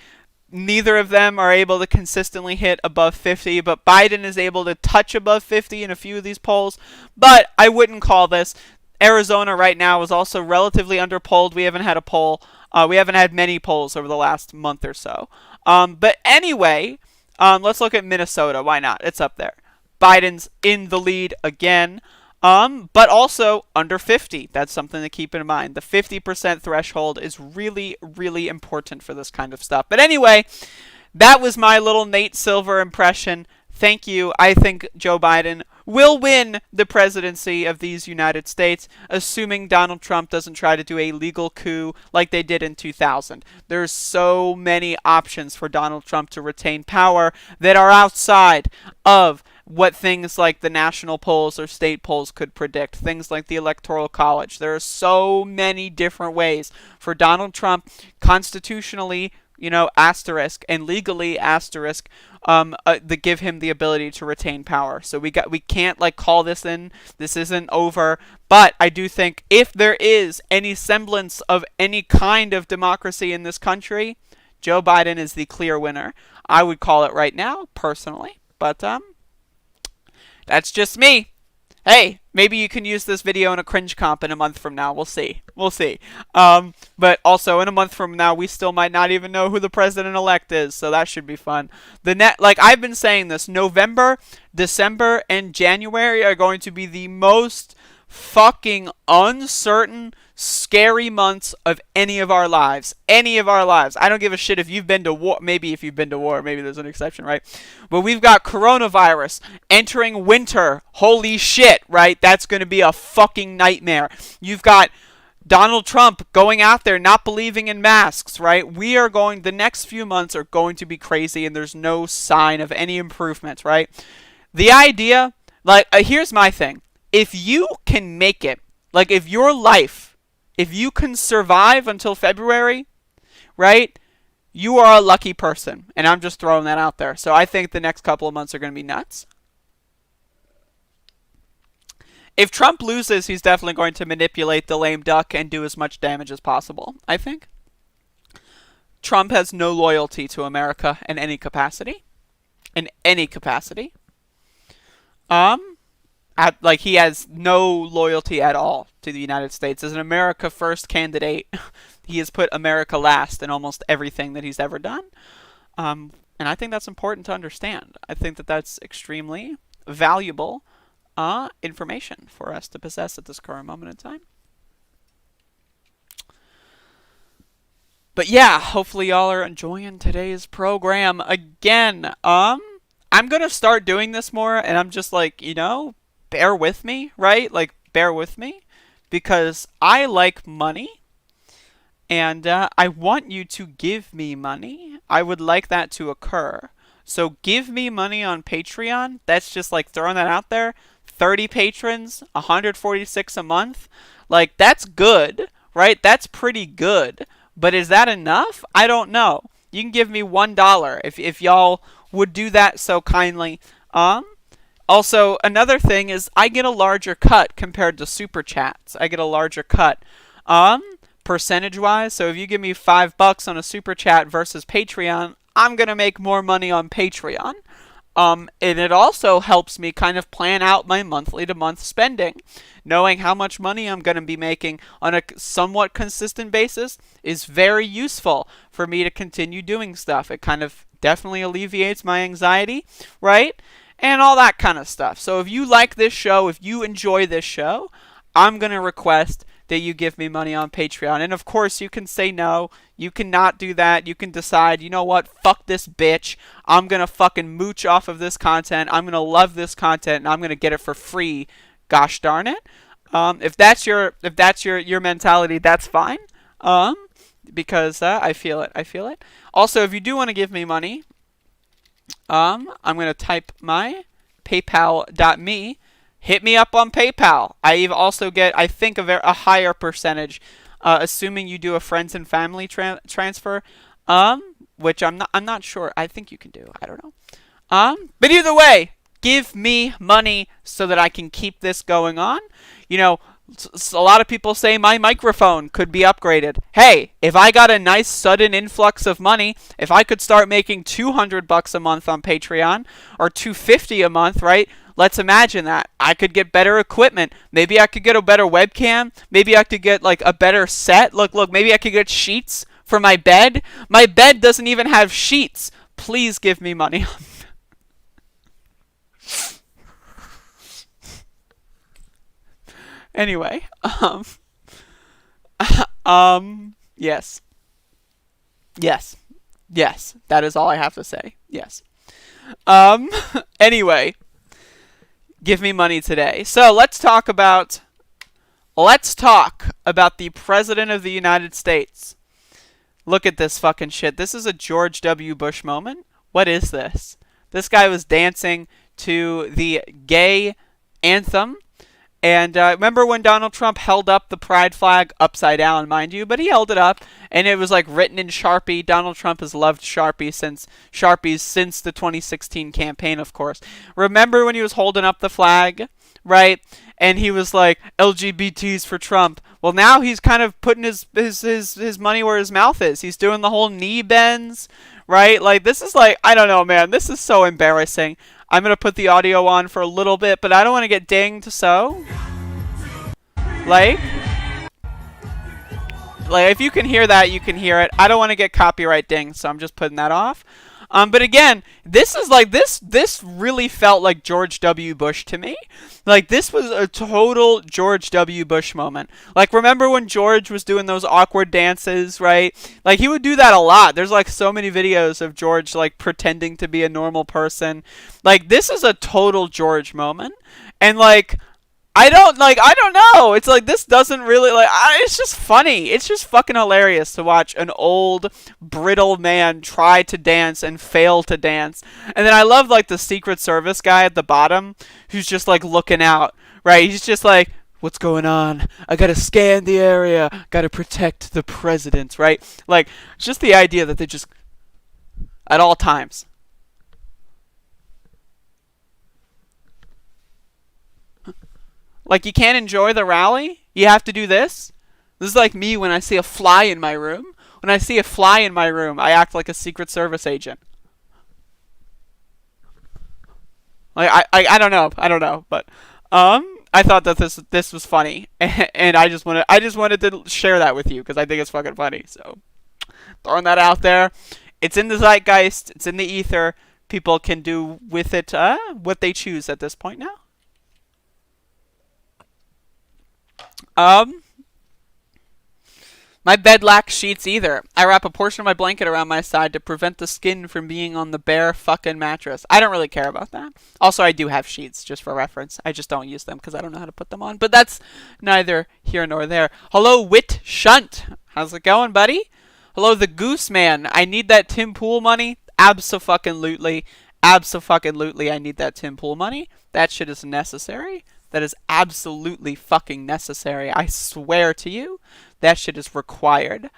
neither of them are able to consistently hit above 50, but Biden is able to touch above 50 in a few of these polls. But I wouldn't call this. Arizona right now is also relatively underpolled. We haven't had a poll. We haven't had many polls over the last month or so. But anyway, let's look at Minnesota. Why not? It's up there. Biden's in the lead again, but also under 50. That's something to keep in mind. The 50% threshold is really, really important for this kind of stuff. But anyway, that was my little Nate Silver impression. Thank you. I think Joe Biden will win the presidency of these United States, assuming Donald Trump doesn't try to do a legal coup like they did in 2000. There's so many options for Donald Trump to retain power that are outside of what things like the national polls or state polls could predict, things like the Electoral College. There are so many different ways for Donald Trump constitutionally, asterisk, and legally asterisk, that give him the ability to retain power. So we can't call this in. This isn't over. But I do think if there is any semblance of any kind of democracy in this country, Joe Biden is the clear winner. I would call it right now, personally. But that's just me. Hey, maybe you can use this video in a cringe comp in a month from now. We'll see. But also in a month from now, we still might not even know who the president-elect is, so that should be fun. I've been saying this, November, December, and January are going to be the most fucking uncertain, scary months of any of our lives. I don't give a shit if you've been to war. Maybe if you've been to war, maybe there's an exception, right? But we've got coronavirus entering winter. Holy shit, right? That's going to be a fucking nightmare. You've got Donald Trump going out there not believing in masks, right? The next few months are going to be crazy, and there's no sign of any improvement, right? The idea, here's my thing. If you can make it, if you can survive until February, right, you are a lucky person. And I'm just throwing that out there. So I think the next couple of months are going to be nuts. If Trump loses, he's definitely going to manipulate the lame duck and do as much damage as possible, I think. Trump has no loyalty to America in any capacity. He has no loyalty at all to the United States. As an America First candidate, he has put America last in almost everything that he's ever done. And I think that's important to understand. I think that that's extremely valuable information for us to possess at this current moment in time. But yeah, hopefully y'all are enjoying today's program. Again, I'm going to start doing this more, and I'm just bear with me, right? Bear with me, because I like money, and I want you to give me money. I would like that to occur. So give me money on Patreon. That's just throwing that out there. 30 patrons, 146 a month. That's good, right? That's pretty good. But is that enough? I don't know. You can give me $1 if y'all would do that so kindly. Also, another thing is I get a larger cut compared to Super Chats. I get a larger cut percentage-wise. So if you give me $5 on a Super Chat versus Patreon, I'm going to make more money on Patreon. And it also helps me kind of plan out my monthly-to-month spending. Knowing how much money I'm going to be making on a somewhat consistent basis is very useful for me to continue doing stuff. It kind of definitely alleviates my anxiety, right? And all that kind of stuff. So if you like this show, if you enjoy this show, I'm going to request that you give me money on Patreon. And of course, you can say no. You cannot do that. You can decide, you know what, fuck this bitch. I'm going to fucking mooch off of this content. I'm going to love this content, and I'm going to get it for free Gosh darn it. If that's your mentality, that's fine. Because I feel it. I feel it. Also, if you do want to give me money, I'm gonna type my PayPal.me. Hit me up on PayPal. I also get, I think, a higher percentage, assuming you do a friends and family transfer. Which I'm not sure. I think you can do. I don't know. But either way, give me money so that I can keep this going on. You know, a lot of people say my microphone could be upgraded. Hey, if I got a nice sudden influx of money, if I could start making $200 a month on Patreon or $250 a month, right? Let's imagine that. I could get better equipment. Maybe I could get a better webcam. Maybe I could get like a better set. Look, maybe I could get sheets for my bed. My bed doesn't even have sheets. Please give me money. Anyway, yes. Yes, that is all I have to say. Yes. Anyway, give me money today. So let's talk about the President of the United States. Look at this fucking shit. This is a George W. Bush moment. What is this? This guy was dancing to the gay anthem. And remember when Donald Trump held up the pride flag upside down, mind you, but he held it up, and it was like written in Sharpie. Donald Trump has loved Sharpies since the 2016 campaign, of course. Remember when he was holding up the flag, right? And he was like, LGBTs for Trump. Well, now he's kind of putting his money where his mouth is. He's doing the whole knee bends, right? Like, this is like, I don't know, man. This is so embarrassing. I'm going to put the audio on for a little bit, but I don't want to get dinged, so... Like, if you can hear that, you can hear it. I don't want to get copyright dinged, so I'm just putting that off. But again, this is like, this really felt like George W. Bush to me. Like, this was a total George W. Bush moment. Like, remember when George was doing those awkward dances, right? Like, he would do that a lot. There's, like, so many videos of George, like, pretending to be a normal person. Like, this is a total George moment. And, like... I don't know. It's like, this doesn't really, like, it's just funny. It's just fucking hilarious to watch an old, brittle man try to dance and fail to dance. And then I love, like, the Secret Service guy at the bottom who's just, like, looking out, right? He's just like, what's going on? I gotta scan the area. Gotta protect the president, right? Like, it's just the idea that they just, at all times. Like, you can't enjoy the rally? You have to do this? This is like me when I see a fly in my room. When I see a fly in my room, I act like a Secret Service agent. Like, I don't know, but I thought that this was funny, and I just wanted to share that with you because I think it's fucking funny. So, throwing that out there. It's in the zeitgeist, it's in the ether. People can do with it what they choose at this point now. My bed lacks sheets either. I wrap a portion of my blanket around my side to prevent the skin from being on the bare fucking mattress. I don't really care about that. Also, I do have sheets, just for reference. I just don't use them because I don't know how to put them on. But that's neither here nor there. Hello, Wit Shunt. How's it going, buddy? Hello, the Goose Man. I need that Tim Pool money. Abso-fucking-lutely. Abso-fucking-lutely, I need that Tim Pool money. That shit is necessary. That is absolutely fucking necessary. I swear to you, that shit is required.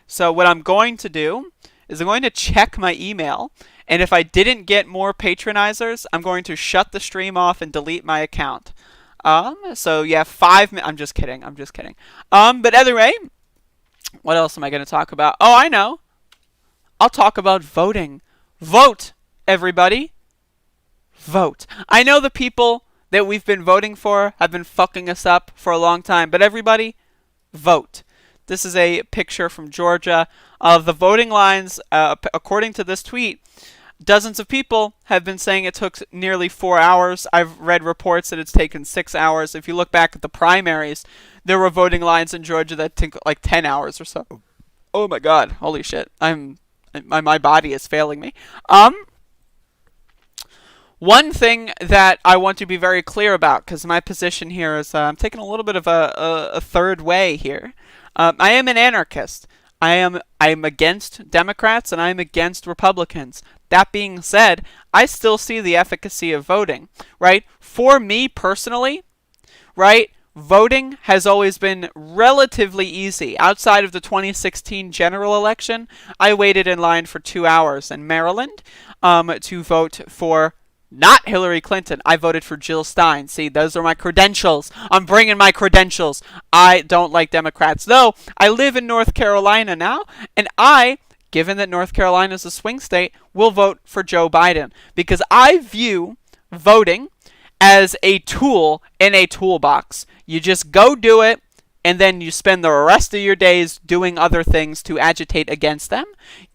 So what I'm going to do is I'm going to check my email, and if I didn't get more patronizers, I'm going to shut the stream off and delete my account. So yeah, 5 minutes. I'm just kidding. But anyway, what else am I going to talk about? Oh, I know. I'll talk about voting. Vote, everybody. Vote. I know the people that we've been voting for have been fucking us up for a long time. But everybody, vote. This is a picture from Georgia of the voting lines. According to this tweet, dozens of people have been saying it took nearly 4 hours. I've read reports that it's taken 6 hours. If you look back at the primaries, there were voting lines in Georgia that took like 10 hours or so. Oh my God. Holy shit. My body is failing me. One thing that I want to be very clear about, because my position here is I'm taking a little bit of a third way here. I am an anarchist. I am against Democrats and I am against Republicans. That being said, I still see the efficacy of voting, right? For me personally, right, voting has always been relatively easy. Outside of the 2016 general election, I waited in line for 2 hours in Maryland to vote for not Hillary Clinton. I voted for Jill Stein. See, those are my credentials. I'm bringing my credentials. I don't like Democrats. Though, I live in North Carolina now, and I, given that North Carolina is a swing state, will vote for Joe Biden. Because I view voting as a tool in a toolbox. You just go do it, and then you spend the rest of your days doing other things to agitate against them.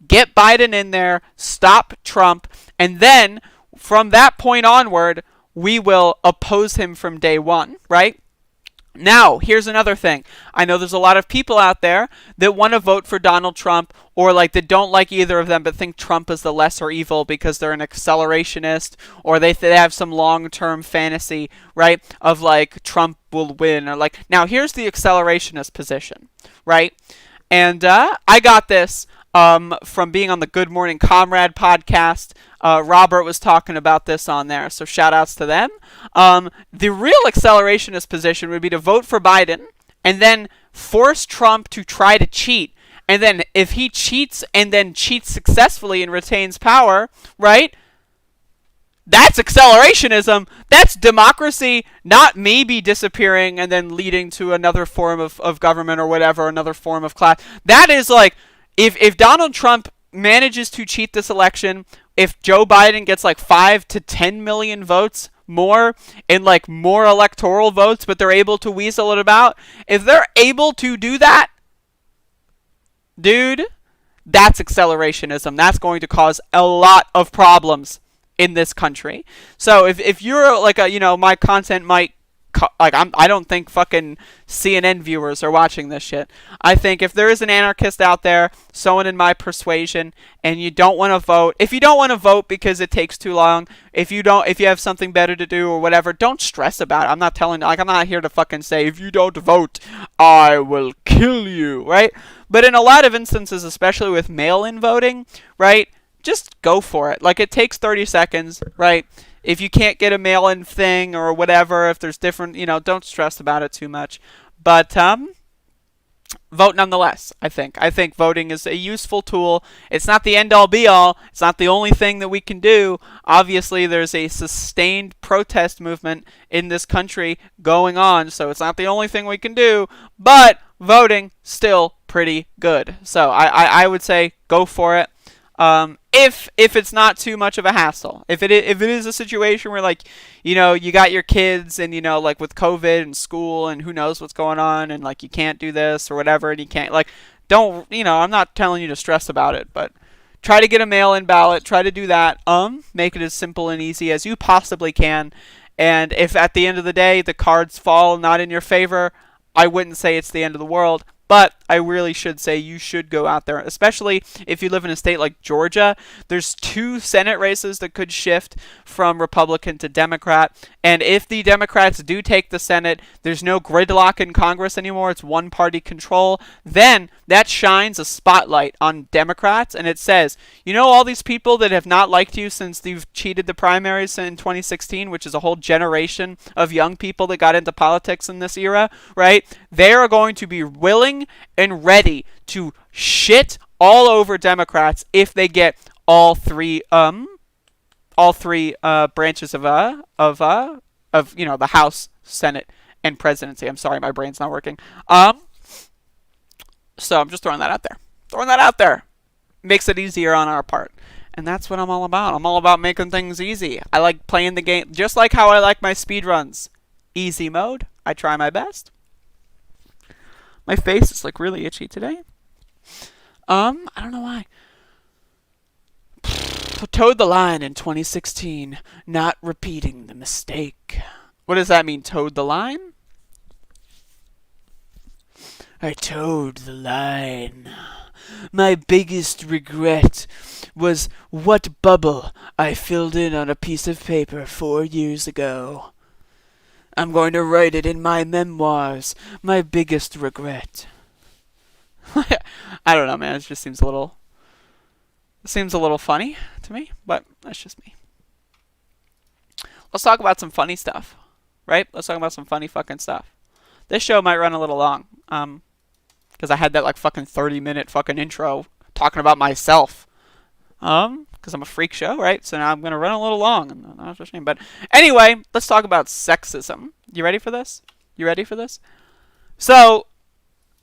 Get Biden in there, stop Trump, and then from that point onward, we will oppose him from day one, right? Now, here's another thing. I know there's a lot of people out there that want to vote for Donald Trump, or like that don't like either of them but think Trump is the lesser evil because they're an accelerationist, or they have some long-term fantasy, right, of like Trump will win, or like, now here's the accelerationist position, right? And I got this from being on the Good Morning Comrade podcast. Robert was talking about this on there, so shout outs to them. The real accelerationist position would be to vote for Biden and then force Trump to try to cheat. And then if he cheats and then cheats successfully and retains power, right? That's accelerationism. That's democracy, not maybe disappearing and then leading to another form of government or whatever, another form of class. That is like, if Donald Trump manages to cheat this election, if Joe Biden gets like 5 to 10 million votes more and like more electoral votes, but they're able to weasel it about, if they're able to do that, dude, that's accelerationism. That's going to cause a lot of problems in this country. So if you're like a, you know, my content might I don't think fucking CNN viewers are watching this shit. I think if there is an anarchist out there, someone in my persuasion, and you don't want to vote, if you don't want to vote because it takes too long, if you have something better to do or whatever, don't stress about it. I'm not here to fucking say, if you don't vote, I will kill you, right? But in a lot of instances, especially with mail-in voting, right, just go for it. Like, it takes 30 seconds, right? If you can't get a mail-in thing or whatever, if there's different, you know, don't stress about it too much. But vote nonetheless, I think. I think voting is a useful tool. It's not the end-all be-all. It's not the only thing that we can do. Obviously, there's a sustained protest movement in this country going on, so it's not the only thing we can do. But voting, still pretty good. So I would say go for it. If it's not too much of a hassle, if it is a situation where, like, you know, you got your kids and, you know, like with COVID and school and who knows what's going on and like you can't do this or whatever and you can't, like, don't, you know, I'm not telling you to stress about it, but try to get a mail-in ballot, try to do that, make it as simple and easy as you possibly can. And if at the end of the day the cards fall not in your favor, I wouldn't say it's the end of the world. But I really should say you should go out there, especially if you live in a state like Georgia. There's 2 Senate races that could shift from Republican to Democrat. And if the Democrats do take the Senate, there's no gridlock in Congress anymore. It's one-party control. Then that shines a spotlight on Democrats, and it says, you know, all these people that have not liked you since you've cheated the primaries in 2016, which is a whole generation of young people that got into politics in this era, right? They are going to be willing and ready to shit all over Democrats if they get all three branches of you know, the House, Senate, and presidency. I'm sorry, my brain's not working. So I'm just throwing that out there. Makes it easier on our part. And that's what I'm all about. I'm all about making things easy. I like playing the game just like how I like my speedruns. Easy mode. I try my best. My face is like really itchy today. I don't know why. Towed the line in 2016, not repeating the mistake. What does that mean, towed the line? I towed the line. My biggest regret was what bubble I filled in on a piece of paper 4 years ago. I'm going to write it in my memoirs. My biggest regret. I don't know, man. It just seems a little funny to me, but that's just me. Let's talk about some funny stuff, right? Let's talk about some funny fucking stuff. This show might run a little long, because I had that like fucking 30-minute fucking intro talking about myself, because I'm a freak show, right? So now I'm gonna run a little long, and that's a shame. But anyway, let's talk about sexism. You ready for this? You ready for this? So,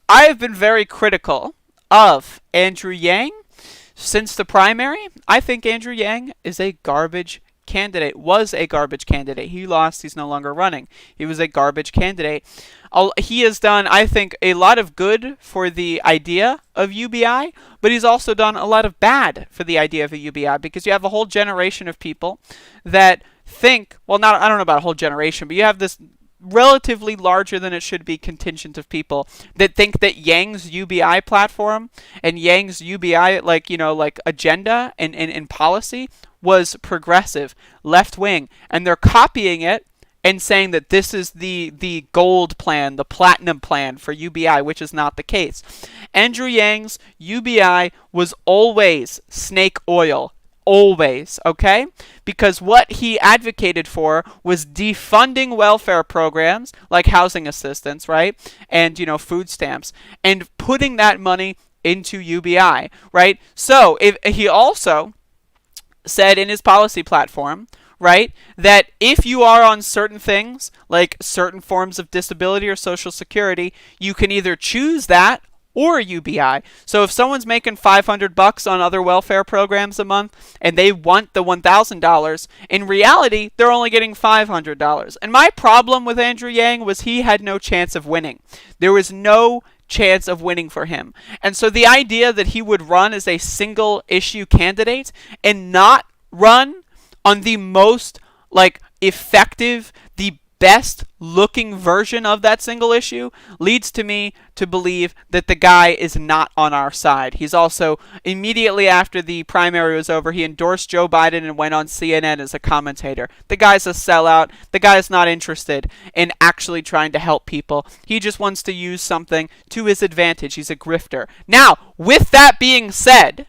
I have been very critical of Andrew Yang since the primary. I think Andrew Yang is a garbage candidate, was a garbage candidate. He lost, he's no longer running. He was a garbage candidate. He has done, I think, a lot of good for the idea of UBI, but he's also done a lot of bad for the idea of a UBI, because you have a whole generation of people that think, well, not, I don't know about a whole generation, but you have this relatively larger than it should be contingent of people that think that Yang's UBI platform and Yang's UBI, like, you know, like agenda and policy was progressive, left-wing, and they're copying it and saying that this is the gold plan, the platinum plan for UBI, which is not the case. Andrew Yang's UBI was always snake oil. Always, okay? Because what he advocated for was defunding welfare programs like housing assistance, right? And, you know, food stamps, and putting that money into UBI, right? So, if he also said in his policy platform, right, that if you are on certain things, like certain forms of disability or social security, you can either choose that or UBI. So if someone's making $500 on other welfare programs a month and they want the $1,000, in reality, they're only getting $500. And my problem with Andrew Yang was he had no chance of winning. There was no chance of winning for him. And so the idea that he would run as a single issue candidate and not run on the most like effective, the best looking version of that single issue leads to me to believe that the guy is not on our side. He's also, immediately after the primary was over, he endorsed Joe Biden and went on CNN as a commentator. The guy's a sellout. The guy's not interested in actually trying to help people. He just wants to use something to his advantage. He's a grifter. Now, with that being said,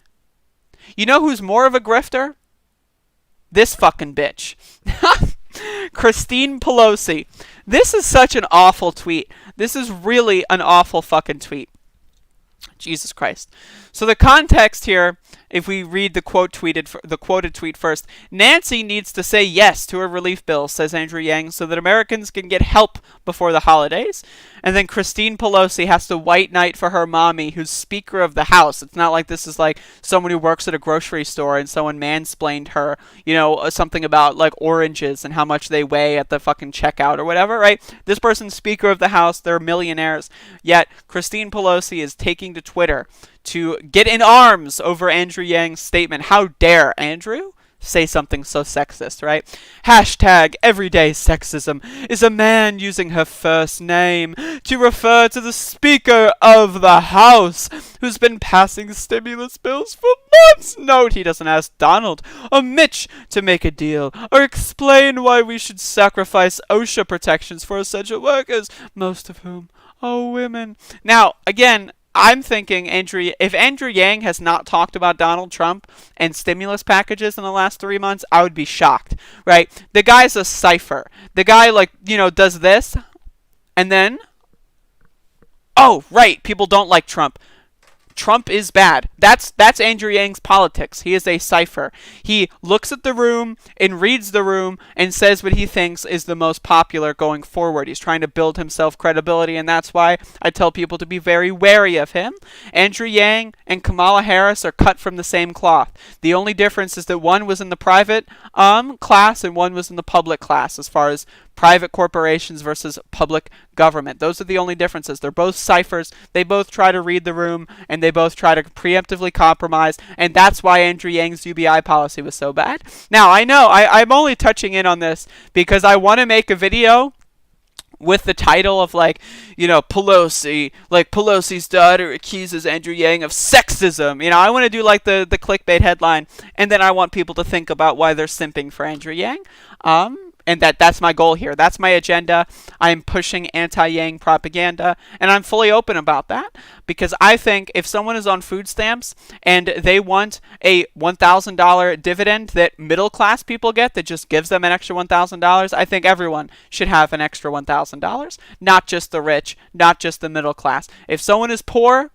you know who's more of a grifter? This fucking bitch. Christine Pelosi. This is such an awful tweet. This is really an awful fucking tweet. Jesus Christ. So the context here, if we read the quoted tweet first, Nancy needs to say yes to a relief bill, says Andrew Yang, so that Americans can get help before the holidays. And then Christine Pelosi has to white knight for her mommy, who's Speaker of the House. It's not like this is like someone who works at a grocery store and someone mansplained her, you know, something about like oranges and how much they weigh at the fucking checkout or whatever, right? This person's Speaker of the House. They're millionaires. Yet Christine Pelosi is taking to Twitter to get in arms over Andrew Yang's statement. How dare Andrew say something so sexist, right? Hashtag everyday sexism is a man using her first name to refer to the Speaker of the House who's been passing stimulus bills for months. Note he doesn't ask Donald or Mitch to make a deal or explain why we should sacrifice OSHA protections for essential workers, most of whom are women. Now, again, I'm thinking if Andrew Yang has not talked about Donald Trump and stimulus packages in the last 3 months, I would be shocked, right? The guy's a cipher. The guy, like, you know, does this, and then, oh, right, people don't like Trump. Trump is bad. That's Andrew Yang's politics. He is a cipher. He looks at the room and reads the room and says what he thinks is the most popular going forward. He's trying to build himself credibility, and that's why I tell people to be very wary of him. Andrew Yang and Kamala Harris are cut from the same cloth. The only difference is that one was in the private class and one was in the public class as far as private corporations versus public government. Those are the only differences. They're both ciphers. They both try to read the room, and they both try to preemptively compromise, and that's why Andrew Yang's UBI policy was so bad. Now, I know I'm only touching in on this because I want to make a video with the title of like, you know, Pelosi's daughter accuses Andrew Yang of sexism. You know, I want to do like the clickbait headline, and then I want people to think about why they're simping for Andrew Yang. And that's my goal here. That's my agenda. I'm pushing anti-Yang propaganda, and I'm fully open about that because I think if someone is on food stamps and they want a $1,000 dividend that middle-class people get that just gives them an extra $1,000, I think everyone should have an extra $1,000, not just the rich, not just the middle class. If someone is poor,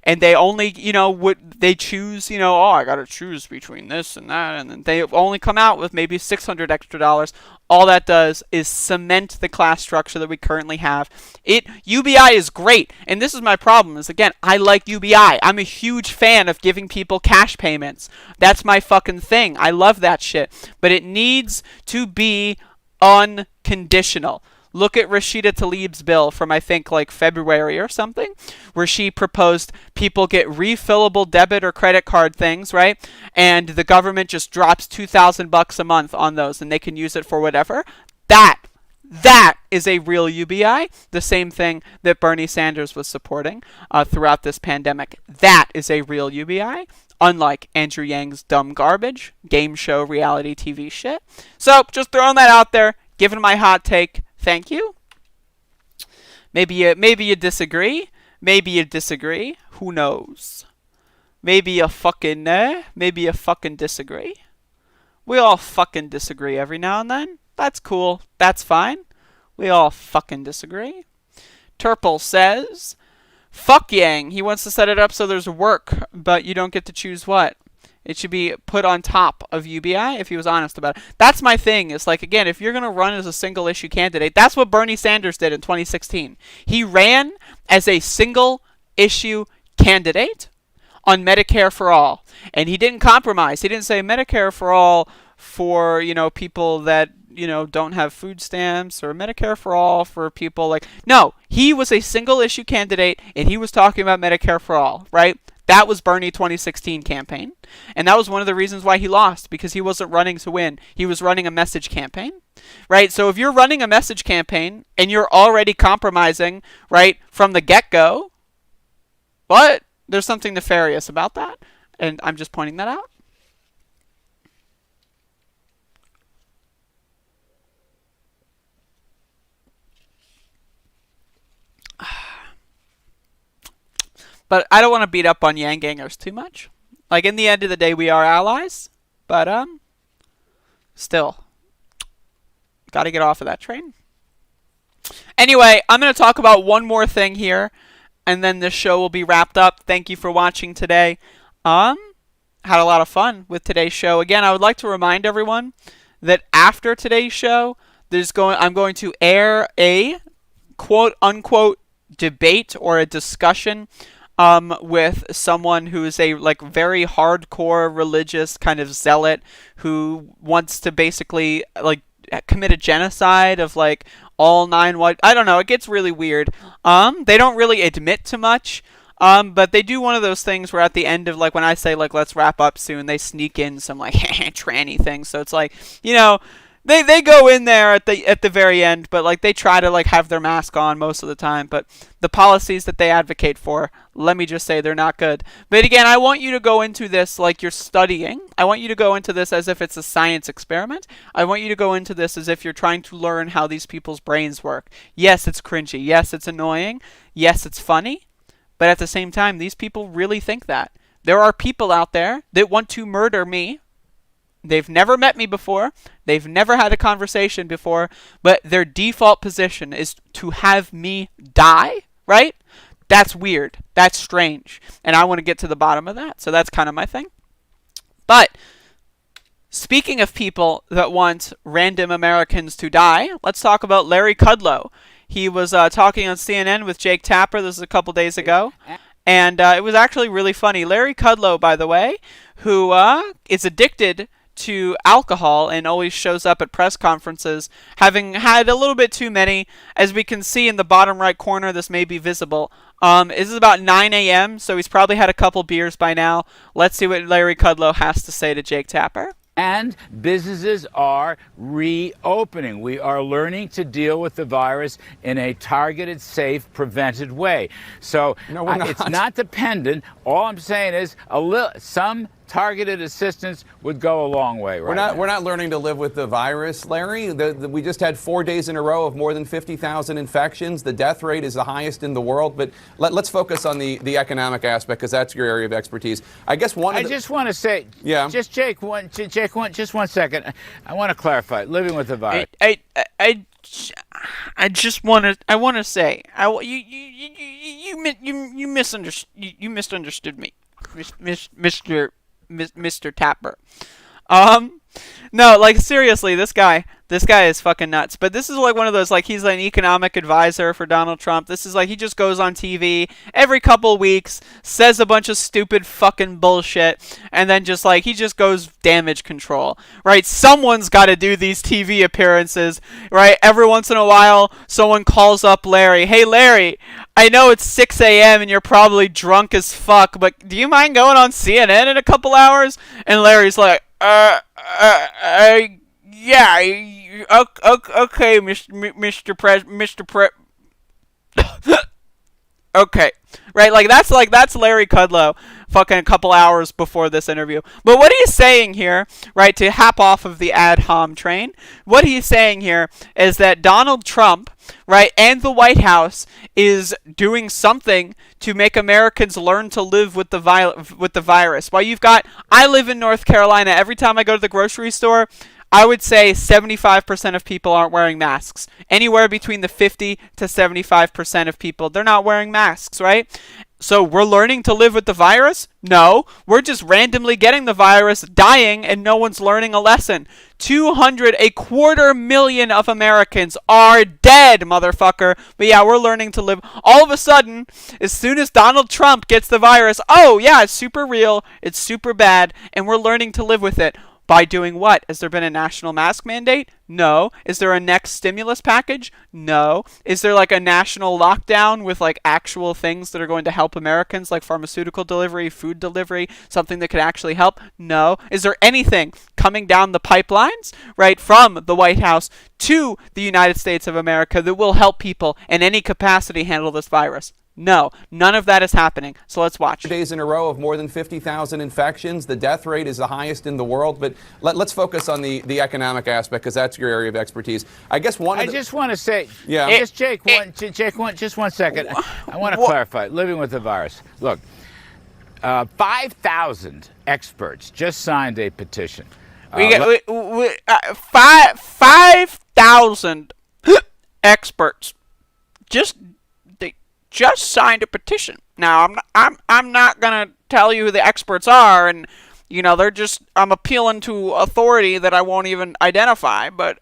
and they only, you know, they choose, you know, oh, I gotta choose between this and that, and then they only come out with maybe $600 extra. All that does is cement the class structure that we currently have. UBI is great, and this is my problem, is again, I like UBI. I'm a huge fan of giving people cash payments. That's my fucking thing. I love that shit. But it needs to be unconditional. Look at Rashida Tlaib's bill from, I think, like February or something, where she proposed people get refillable debit or credit card things, right? And the government just drops $2,000 a month on those, and they can use it for whatever. That is a real UBI. The same thing that Bernie Sanders was supporting throughout this pandemic. That is a real UBI. Unlike Andrew Yang's dumb garbage, game show, reality TV shit. So, just throwing that out there, giving my hot take. Thank you. Maybe you disagree. Maybe you disagree. Who knows? Maybe you fucking disagree. We all fucking disagree every now and then. That's cool. That's fine. We all fucking disagree. Turple says, fuck Yang. He wants to set it up so there's work, but you don't get to choose what. It should be put on top of UBI if he was honest about it. That's my thing. It's like, again, if you're going to run as a single issue candidate, that's what Bernie Sanders did in 2016. He ran as a single issue candidate on Medicare for all. And he didn't compromise. He didn't say Medicare for all for, you know, people that, you know, don't have food stamps, or Medicare for all for people like... No, he was a single issue candidate, and he was talking about Medicare for all, right? That was Bernie 2016 campaign. And that was one of the reasons why he lost, because he wasn't running to win. He was running a message campaign, right? So if you're running a message campaign and you're already compromising, right, from the get-go, but there's something nefarious about that. And I'm just pointing that out. But I don't want to beat up on Yang Gangers too much. Like, in the end of the day, we are allies. But, still. Gotta get off of that train. Anyway, I'm going to talk about one more thing here. And then this show will be wrapped up. Thank you for watching today. Had a lot of fun with today's show. Again, I would like to remind everyone that after today's show, I'm going to air a quote-unquote debate or a discussion with someone who is a very hardcore religious kind of zealot who wants to basically commit a genocide of all 9 white. I don't know. It gets really weird. They don't really admit to much. But they do one of those things where at the end of when I say let's wrap up soon, they sneak in some tranny things. So it's They go in there at the very end, but they try to have their mask on most of the time. But the policies that they advocate for, let me just say, they're not good. But again, I want you to go into this like you're studying. I want you to go into this as if it's a science experiment. I want you to go into this as if you're trying to learn how these people's brains work. Yes, it's cringy. Yes, it's annoying. Yes, it's funny. But at the same time, these people really think that. There are people out there that want to murder me. They've never met me before. They've never had a conversation before. But their default position is to have me die, right? That's weird. That's strange. And I want to get to the bottom of that. So that's kind of my thing. But speaking of people that want random Americans to die, let's talk about Larry Kudlow. He was talking on CNN with Jake Tapper. This was a couple days ago. And it was actually really funny. Larry Kudlow, by the way, who is addicted to alcohol and always shows up at press conferences having had a little bit too many. As we can see in the bottom right corner, this may be visible. This is about 9 a.m., so he's probably had a couple beers by now. Let's see what Larry Kudlow has to say to Jake Tapper. And businesses are reopening. We are learning to deal with the virus in a targeted, safe, prevented way. So it's not dependent. All I'm saying is some targeted assistance would go a long way right now. We're not learning to live with the virus, Larry. We just had 4 days in a row of more than 50,000 infections. The death rate is the highest in the world. But let's focus on the economic aspect, because that's your area of expertise. I guess I just want to say, just Jake, just 1 second. I want to clarify. Living with the virus. I just want to say, you misunderstood me, Mr. Tapper. No, like, seriously, this guy is fucking nuts. But this is like one of those, like, he's an economic advisor for Donald Trump. This is like, he just goes on TV every couple weeks, says a bunch of stupid fucking bullshit, and then just like, he just goes damage control, right? Someone's got to do these TV appearances, right? Every once in a while, someone calls up Larry. Hey, Larry, I know it's 6 a.m. and you're probably drunk as fuck, but do you mind going on CNN in a couple hours? And Larry's like, yeah, okay, Mr. Okay, right, like that's Larry Kudlow fucking a couple hours before this interview. But what he's saying here, right, to hop off of the ad hom train, what he's saying here is that Donald Trump, right, and the White House is doing something to make Americans learn to live with the virus. While I live in North Carolina. Every time I go to the grocery store, I would say 75% of people aren't wearing masks. Anywhere between the 50 to 75% of people, they're not wearing masks, right? So we're learning to live with the virus? No, we're just randomly getting the virus, dying, and no one's learning a lesson. 250,000 of Americans are dead, motherfucker. But yeah, we're learning to live. All of a sudden, as soon as Donald Trump gets the virus, oh yeah, it's super real, it's super bad, and we're learning to live with it. By doing what? Has there been a national mask mandate? No. Is there a next stimulus package? No. Is there like a national lockdown with like actual things that are going to help Americans, like pharmaceutical delivery, food delivery, something that could actually help? No. Is there anything coming down the pipelines, right, from the White House to the United States of America that will help people in any capacity handle this virus? No, none of that is happening. So let's watch. 4 days in a row of more than 50,000 infections. The death rate is the highest in the world. But let's focus on the economic aspect, because that's your area of expertise. I guess I just want to say, Jake, just 1 second. I want to clarify. Living with the virus. Look, 5,000 experts just signed a petition. 5,000 experts just signed a petition. Now, I'm not gonna tell you who the experts are, and you know, I'm appealing to authority that I won't even identify. But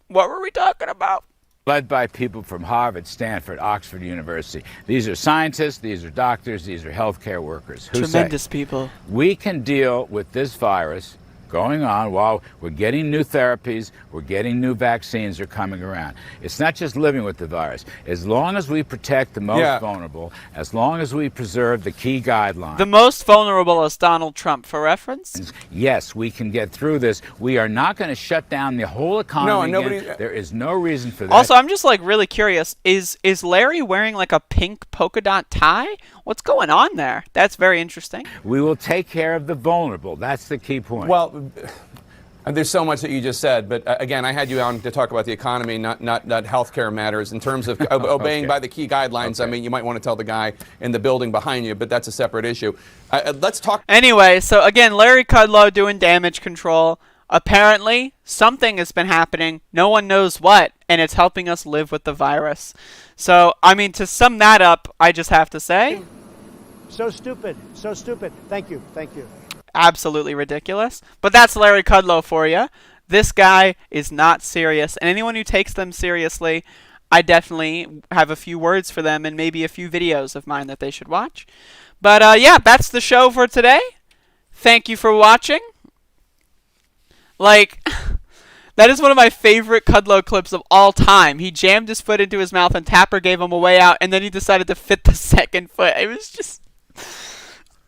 what were we talking about? Led by people from Harvard, Stanford, Oxford University. These are scientists, these are doctors, these are healthcare workers who tremendous people. We can deal with this virus going on while we're getting new therapies, we're getting new vaccines are coming around. It's not just living with the virus. As long as we protect the most vulnerable, as long as we preserve the key guidelines. The most vulnerable is Donald Trump, for reference. Yes, we can get through this. We are not going to shut down the whole economy again. There is no reason for that. Also, I'm just like really curious. Is Larry wearing like a pink polka dot tie? What's going on there? That's very interesting. We will take care of the vulnerable. That's the key point. Well, there's so much that you just said, but again, I had you on to talk about the economy, not healthcare matters. In terms of obeying by the key guidelines, I mean, you might want to tell the guy in the building behind you, but that's a separate issue. Let's talk. Anyway, so again, Larry Kudlow doing damage control. Apparently, something has been happening. No one knows what, and it's helping us live with the virus. So, I mean, to sum that up, I just have to say, so stupid. So stupid. Thank you. Thank you. Absolutely ridiculous. But that's Larry Kudlow for you. This guy is not serious. And anyone who takes them seriously, I definitely have a few words for them and maybe a few videos of mine that they should watch. But yeah, that's the show for today. Thank you for watching. Like, that is one of my favorite Kudlow clips of all time. He jammed his foot into his mouth and Tapper gave him a way out, and then he decided to fit the second foot. It was just...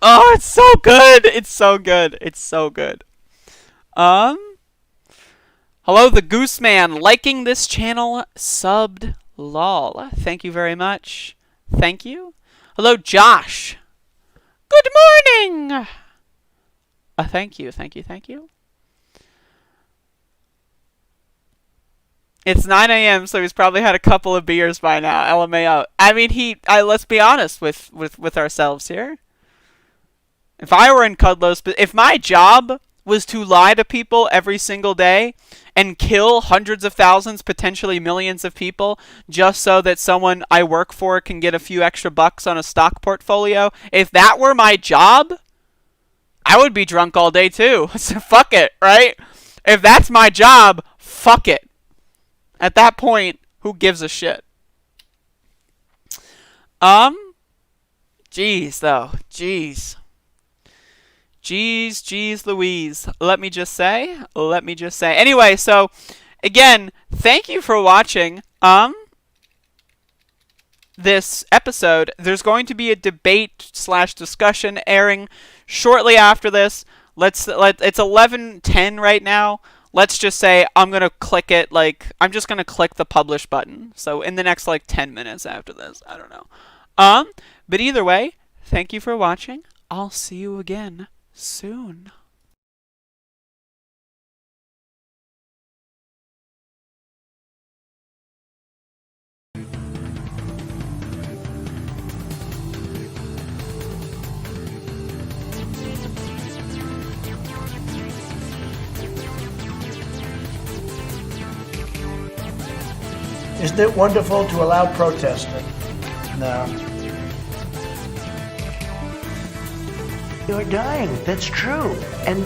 Oh, it's so good. It's so good. It's so good. Hello, the Goose Man, liking this channel, subbed, lol. Thank you very much. Thank you. Hello, Josh. Good morning. Thank you, thank you, thank you. It's 9 a.m., so he's probably had a couple of beers by now. LMAO. I mean, let's be honest with ourselves here. If I were in Kudlow's, if my job was to lie to people every single day and kill hundreds of thousands, potentially millions of people, just so that someone I work for can get a few extra bucks on a stock portfolio, if that were my job, I would be drunk all day too. So fuck it, right? If that's my job, fuck it. At that point, who gives a shit? Jeez, though. Jeez. Jeez Louise. Let me just say. Anyway, so, again, thank you for watching, this episode. There's going to be a debate/discussion airing shortly after this. It's 11:10 right now. Let's just say I'm going to click it, I'm just going to click the publish button. So in the next, 10 minutes after this. I don't know. But either way, thank you for watching. I'll see you again soon. Isn't it wonderful to allow protesting? No. You're dying. That's true. And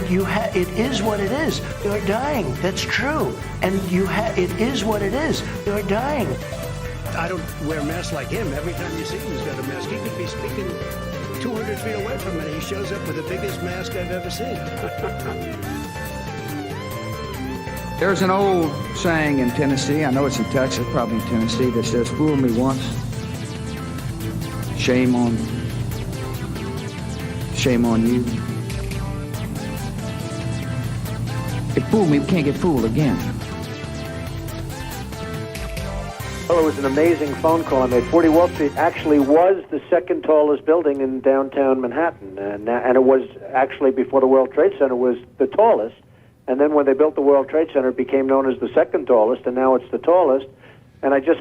it is what it is. You're dying. That's true. And it is what it is. You're dying. I don't wear masks like him. Every time you see him, he's got a mask. He could be speaking 200 feet away from me. He shows up with the biggest mask I've ever seen. There's an old saying in Tennessee, I know it's in Texas, probably in Tennessee, that says, fool me once, shame on you. If fool me, we can't get fooled again. Well, it was an amazing phone call I made. 40 Wall Street actually was the second tallest building in downtown Manhattan. And it was actually, before the World Trade Center, was the tallest. And then when they built the World Trade Center, it became known as the second tallest, and now it's the tallest. And I just